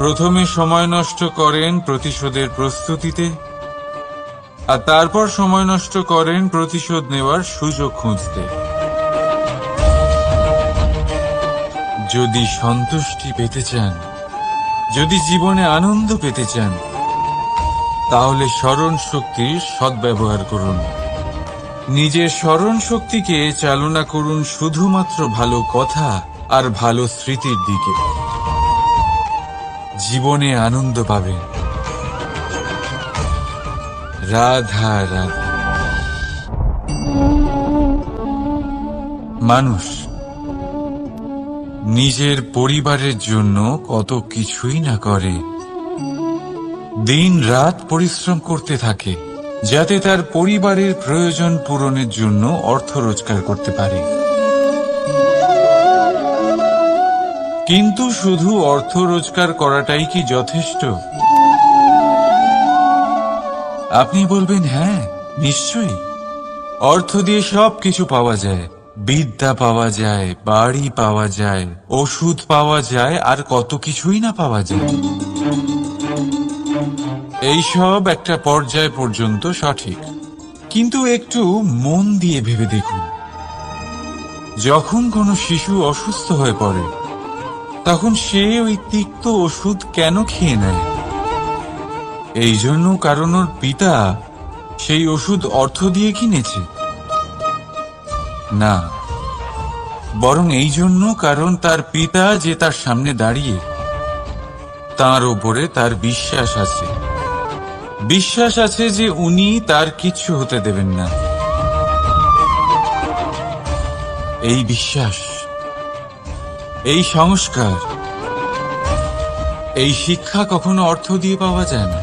প্রথমে সময় নষ্ট করেন প্রতিশোধের প্রস্তুতিতে, আর তারপর সময় নষ্ট করেন প্রতিশোধ নেওয়ার সুযোগ খুঁজতে। যদি সন্তুষ্টি পেতে চান, যদি জীবনে আনন্দ পেতে চান তাহলে স্মরণ শক্তির সদ্ব্যবহার করুন। নিজের স্মরণ শক্তিকে চালনা করুন শুধুমাত্র ভালো কথা আর ভালো স্মৃতির দিকে। জীবনে আনন্দ পাবেন। রাধা রাধা। মানুষ নিজের পরিবারের জন্য কত কিছুই না করে, দিন রাত পরিশ্রম করতে থাকে যাতে তার পরিবারের প্রয়োজন পূরণের জন্য অর্থ রোজগার করতে পারে। কিন্তু শুধু অর্থ রোজগার করাটাই কি যথেষ্ট? আপনি বলবেন, হ্যাঁ নিশ্চয়ই, অর্থ দিয়ে সব কিছু পাওয়া যায়, বিদ্যা পাওয়া যায়, বাড়ি পাওয়া যায়, ওষুধ পাওয়া যায়, আর কত কিছুই না পাওয়া যায়। এইসব একটা পর্যায় পর্যন্ত সঠিক, কিন্তু একটু মন দিয়ে ভেবে দেখুন, যখন কোনো শিশু অসুস্থ হয়ে পড়ে তখন সে ওই তিক্ত ওষুধ কেন খেয়ে নেয়? এই জন্য কারণ ওর পিতা সেই ওষুধ অর্থ দিয়ে কিনেছে? না, বরং এই জন্য কারণ তার পিতা যে তার সামনে দাঁড়িয়ে, তার ওপরে তার বিশ্বাস আছে। বিশ্বাস আছে যে উনি তার কিচ্ছু হতে দেবেন না। এই বিশ্বাস, এই সংস্কার, এই শিক্ষা কখনো অর্থ দিয়ে পাওয়া যায় না।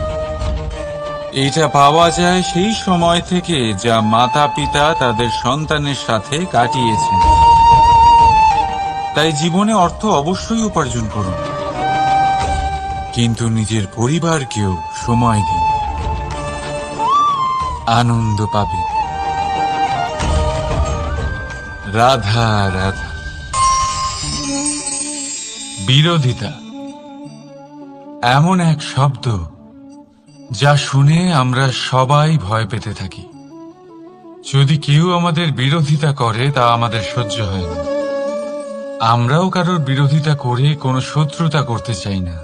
এটা পাওয়া যায় সেই সময় থেকে যা মাতা পিতা তাদের সন্তানের সাথে কাটিয়েছেন। তাই জীবনে অর্থ অবশ্যই উপার্জন করুন, কিন্তু নিজের পরিবারকেও সময় দিন, আনন্দ পাবেন। রাধা রাধা। বিরোধিতা এমন এক শব্দ যা শুনে আমরা সবাই ভয় পেতে থাকি। যদি কেউ আমাদের বিরোধিতা করে তা আমাদের সহ্য হয় না। আমরাও কারোর বিরোধিতা করে কোনো শত্রুতা করতে চাই না।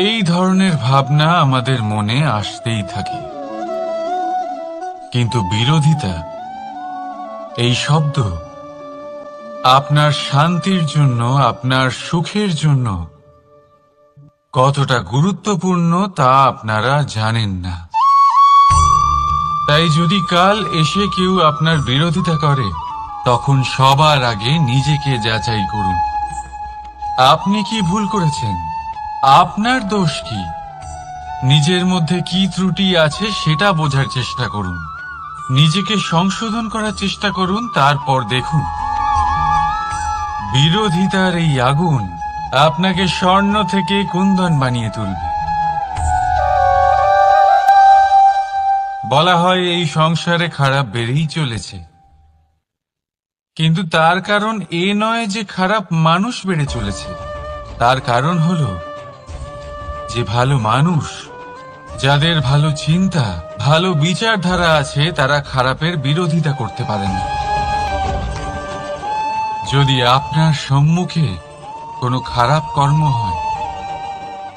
এই ধরনের ভাবনা আমাদের মনে আসতেই থাকে। কিন্তু বিরোধিতা, এই শব্দ আপনার শান্তির জন্য, আপনার সুখের জন্য কতটা গুরুত্বপূর্ণ তা আপনারা জানেন না। তাই যদি কাল এসে কেউ আপনার বিরোধিতা করে, তখন সবার আগে নিজেকে যাচাই করুন। আপনি কি ভুল করেছেন? আপনার দোষ কি? নিজের মধ্যে কি ত্রুটি আছে সেটা বোঝার চেষ্টা করুন। নিজেকে সংশোধন করার চেষ্টা করুন, তারপর দেখুন বিরোধিতার এই আগুন আপনাকে স্বর্ণ থেকে কুন্দন বানিয়ে তুলবে। বলা হয় এই সংসারে খারাপ বেড়েই চলেছে, কিন্তু তার কারণ এ নয় যে খারাপ মানুষ বেড়ে চলেছে। তার কারণ হলো যে ভালো মানুষ, যাদের ভালো চিন্তা, ভালো বিচারধারা আছে, তারা খারাপের বিরোধিতা করতে পারে না। যদি আপনার সম্মুখে কোনো খারাপ কর্ম হয়,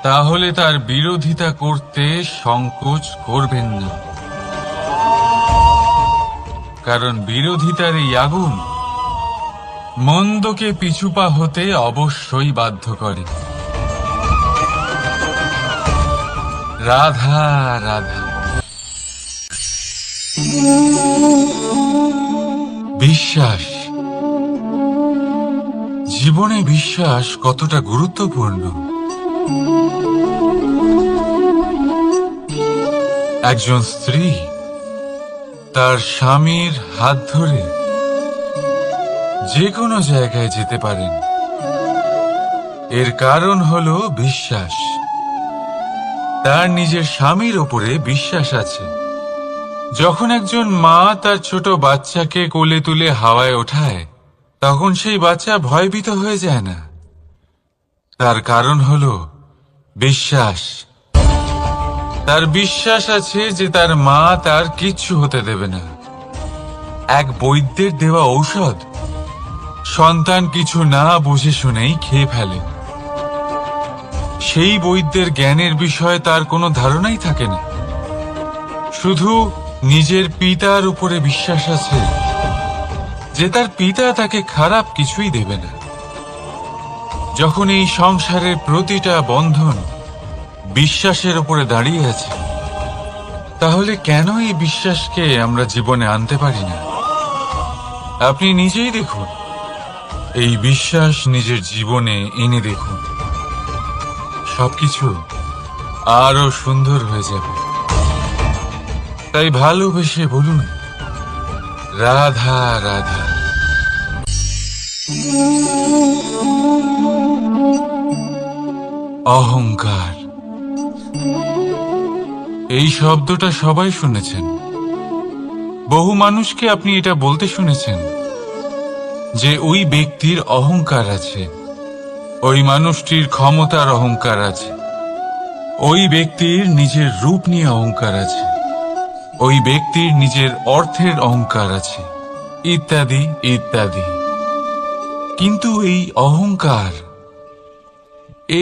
তাহলে তার বিরোধিতা করতে সংকোচ করবেন না, কারণ বিরোধিতার এই আগুন মন্দকে পিছুপা হতে অবশ্যই বাধ্য করে। রাধা রাধা। বিশ্বাস, জীবনে বিশ্বাস কতটা গুরুত্বপূর্ণ। একজন স্ত্রী তার স্বামীর হাত ধরে যে কোনো জায়গায় যেতে পারেন, এর কারণ হলো বিশ্বাস। তার নিজের স্বামীর ওপরে বিশ্বাস আছে। যখন একজন মা তার ছোট বাচ্চাকে কোলে তুলে হাওয়ায় ওঠায়, তখন সেই বাচ্চা ভয়ভীত হয়ে যায় না। তার কারণ হলো বিশ্বাস। তার বিশ্বাস আছে যে তার মা তার কিচ্ছু হতে দেবে না। এক বৈদ্যের দেওয়া ঔষধ সন্তান কিছু না বুঝে শুনেই খেয়ে ফেলে। সেই বৈদ্যের জ্ঞানের বিষয়ে তার কোনো ধারণাই থাকে না। শুধু নিজের পিতার উপরে বিশ্বাস আছে যে তার পিতা তাকে খারাপ কিছুই দেবে না। যখন এই সংসারের প্রতিটা বন্ধন বিশ্বাসের উপরে দাঁড়িয়ে আছে, তাহলে কেন এই বিশ্বাসকে আমরা জীবনে আনতে পারি না? আপনি নিজেই দেখুন, এই বিশ্বাস নিজের জীবনে এনে দেখুন, সবকিছু আরো সুন্দর হয়ে যাবে। তাই ভালোবেসে বলুন, রাধা রাধা। অহংকার, এই শব্দটা সবাই শুনেছেন। বহু মানুষকে আপনি এটা বলতে শুনেছেন যে ওই ব্যক্তির অহংকার আছে, ওই মানুষটির ক্ষমতার অহংকার আছে, ওই ব্যক্তির নিজের রূপ নিয়ে অহংকার আছে, ওই ব্যক্তির নিজের অর্থের অহংকার আছে, ইত্যাদি ইত্যাদি। কিন্তু এই অহংকার,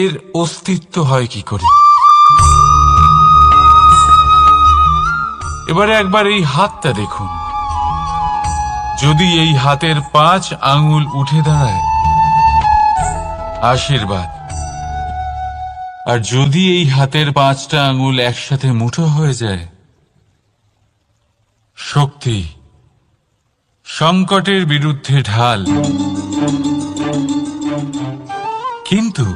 এর অস্তিত্ব হয় কি করে? এবারে একবার এই হাতটা দেখুন। যদি এই হাতের 5 আঙ্গুল উঠে দাঁড়ায়, আশীর্বাদ। আর যদি এই হাতের 5টা আঙ্গুল একসাথে মুঠো হয়ে যায়, শক্তি, সংকটের বিরুদ্ধে ঢাল। কিন্তু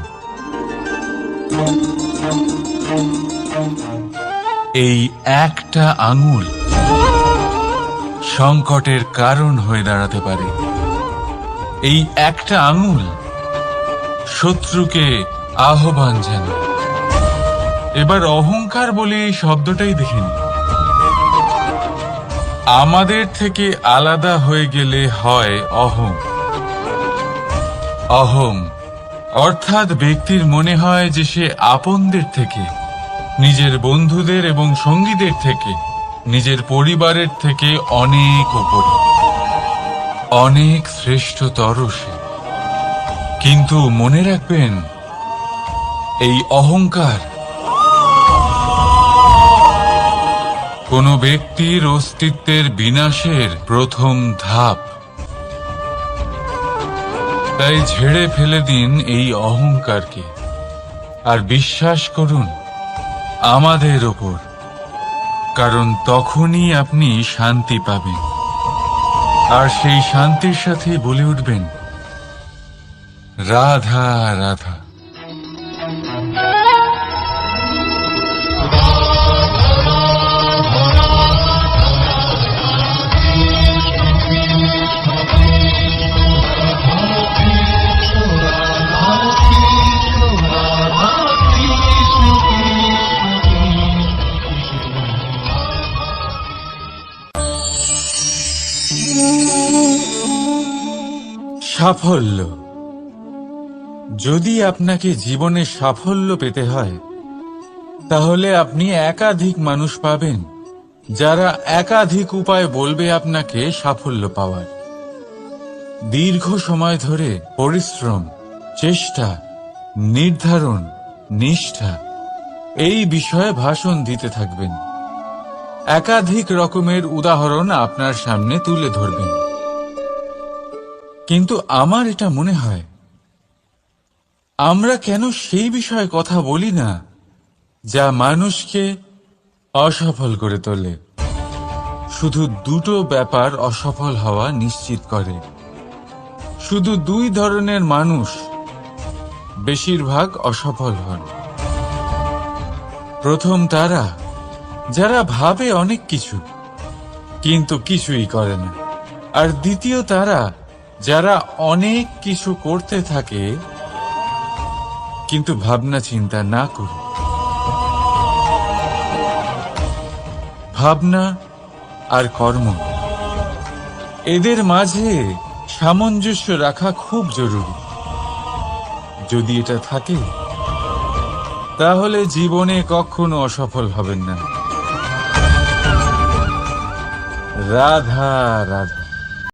এই একটা আঙুল সংকটের কারণ হয়ে দাঁড়াতে পারে। এই একটা আঙুল শত্রুকে আহ্বান জানায়। এবার অহংকার বলে এই শব্দটাই দেখে নিন। আমাদের থেকে আলাদা হয়ে গেলে হয় অহং। অহং অর্থাৎ ব্যক্তির মনে হয় যে সে আপনদের থেকে, নিজের বন্ধুদের এবং সঙ্গীদের থেকে, নিজের পরিবারের থেকে অনেক উপরে, অনেক শ্রেষ্ঠতর সে। কিন্তু মনে রাখবেন, এই অহংকার কোনো ব্যক্তির অস্তিত্বের বিনাশের প্রথম ধাপ। তাই ঝেড়ে ফেলে দিন এই অহংকারকে, আর বিশ্বাস করুন আমাদের ওপর, কারণ তখনই আপনি শান্তি পাবেন। আর সেই শান্তির সাথে বলে উঠবেন, রাধা রাধা। সাফল্য। যদি আপনাকে জীবনে সাফল্য পেতে হয়, তাহলে আপনি একাধিক মানুষ পাবেন যারা একাধিক উপায় বলবে আপনাকে সাফল্য পাওয়ার। দীর্ঘ সময় ধরে পরিশ্রম, চেষ্টা, নির্ধারণ, নিষ্ঠা এই বিষয়ে ভাষণ দিতে থাকবেন। একাধিক রকমের উদাহরণ আপনার সামনে তুলে ধরবেন। কিন্তু আমার এটা মনে হয়, আমরা কেন সেই বিষয়ে কথা বলি না যা মানুষকে অসফল করে তোলে? শুধু দুটো ব্যাপার অসফল হওয়া নিশ্চিত করে। শুধু 2 ধরনের মানুষ বেশিরভাগ অসফল হন। প্রথম তারা যারা ভাবে অনেক কিছু কিন্তু কিছুই করে না। আর দ্বিতীয় তারা যারা অনেক কিছু করতে থাকে কিন্তু ভাবনা চিন্তা না করে। ভাবনা আর কর্ম, এদের মাঝে সামঞ্জস্য রাখা খুব জরুরি। যদি এটা থাকে, তাহলে জীবনে কখনো অসফল হবেন না। রাধা রাধা।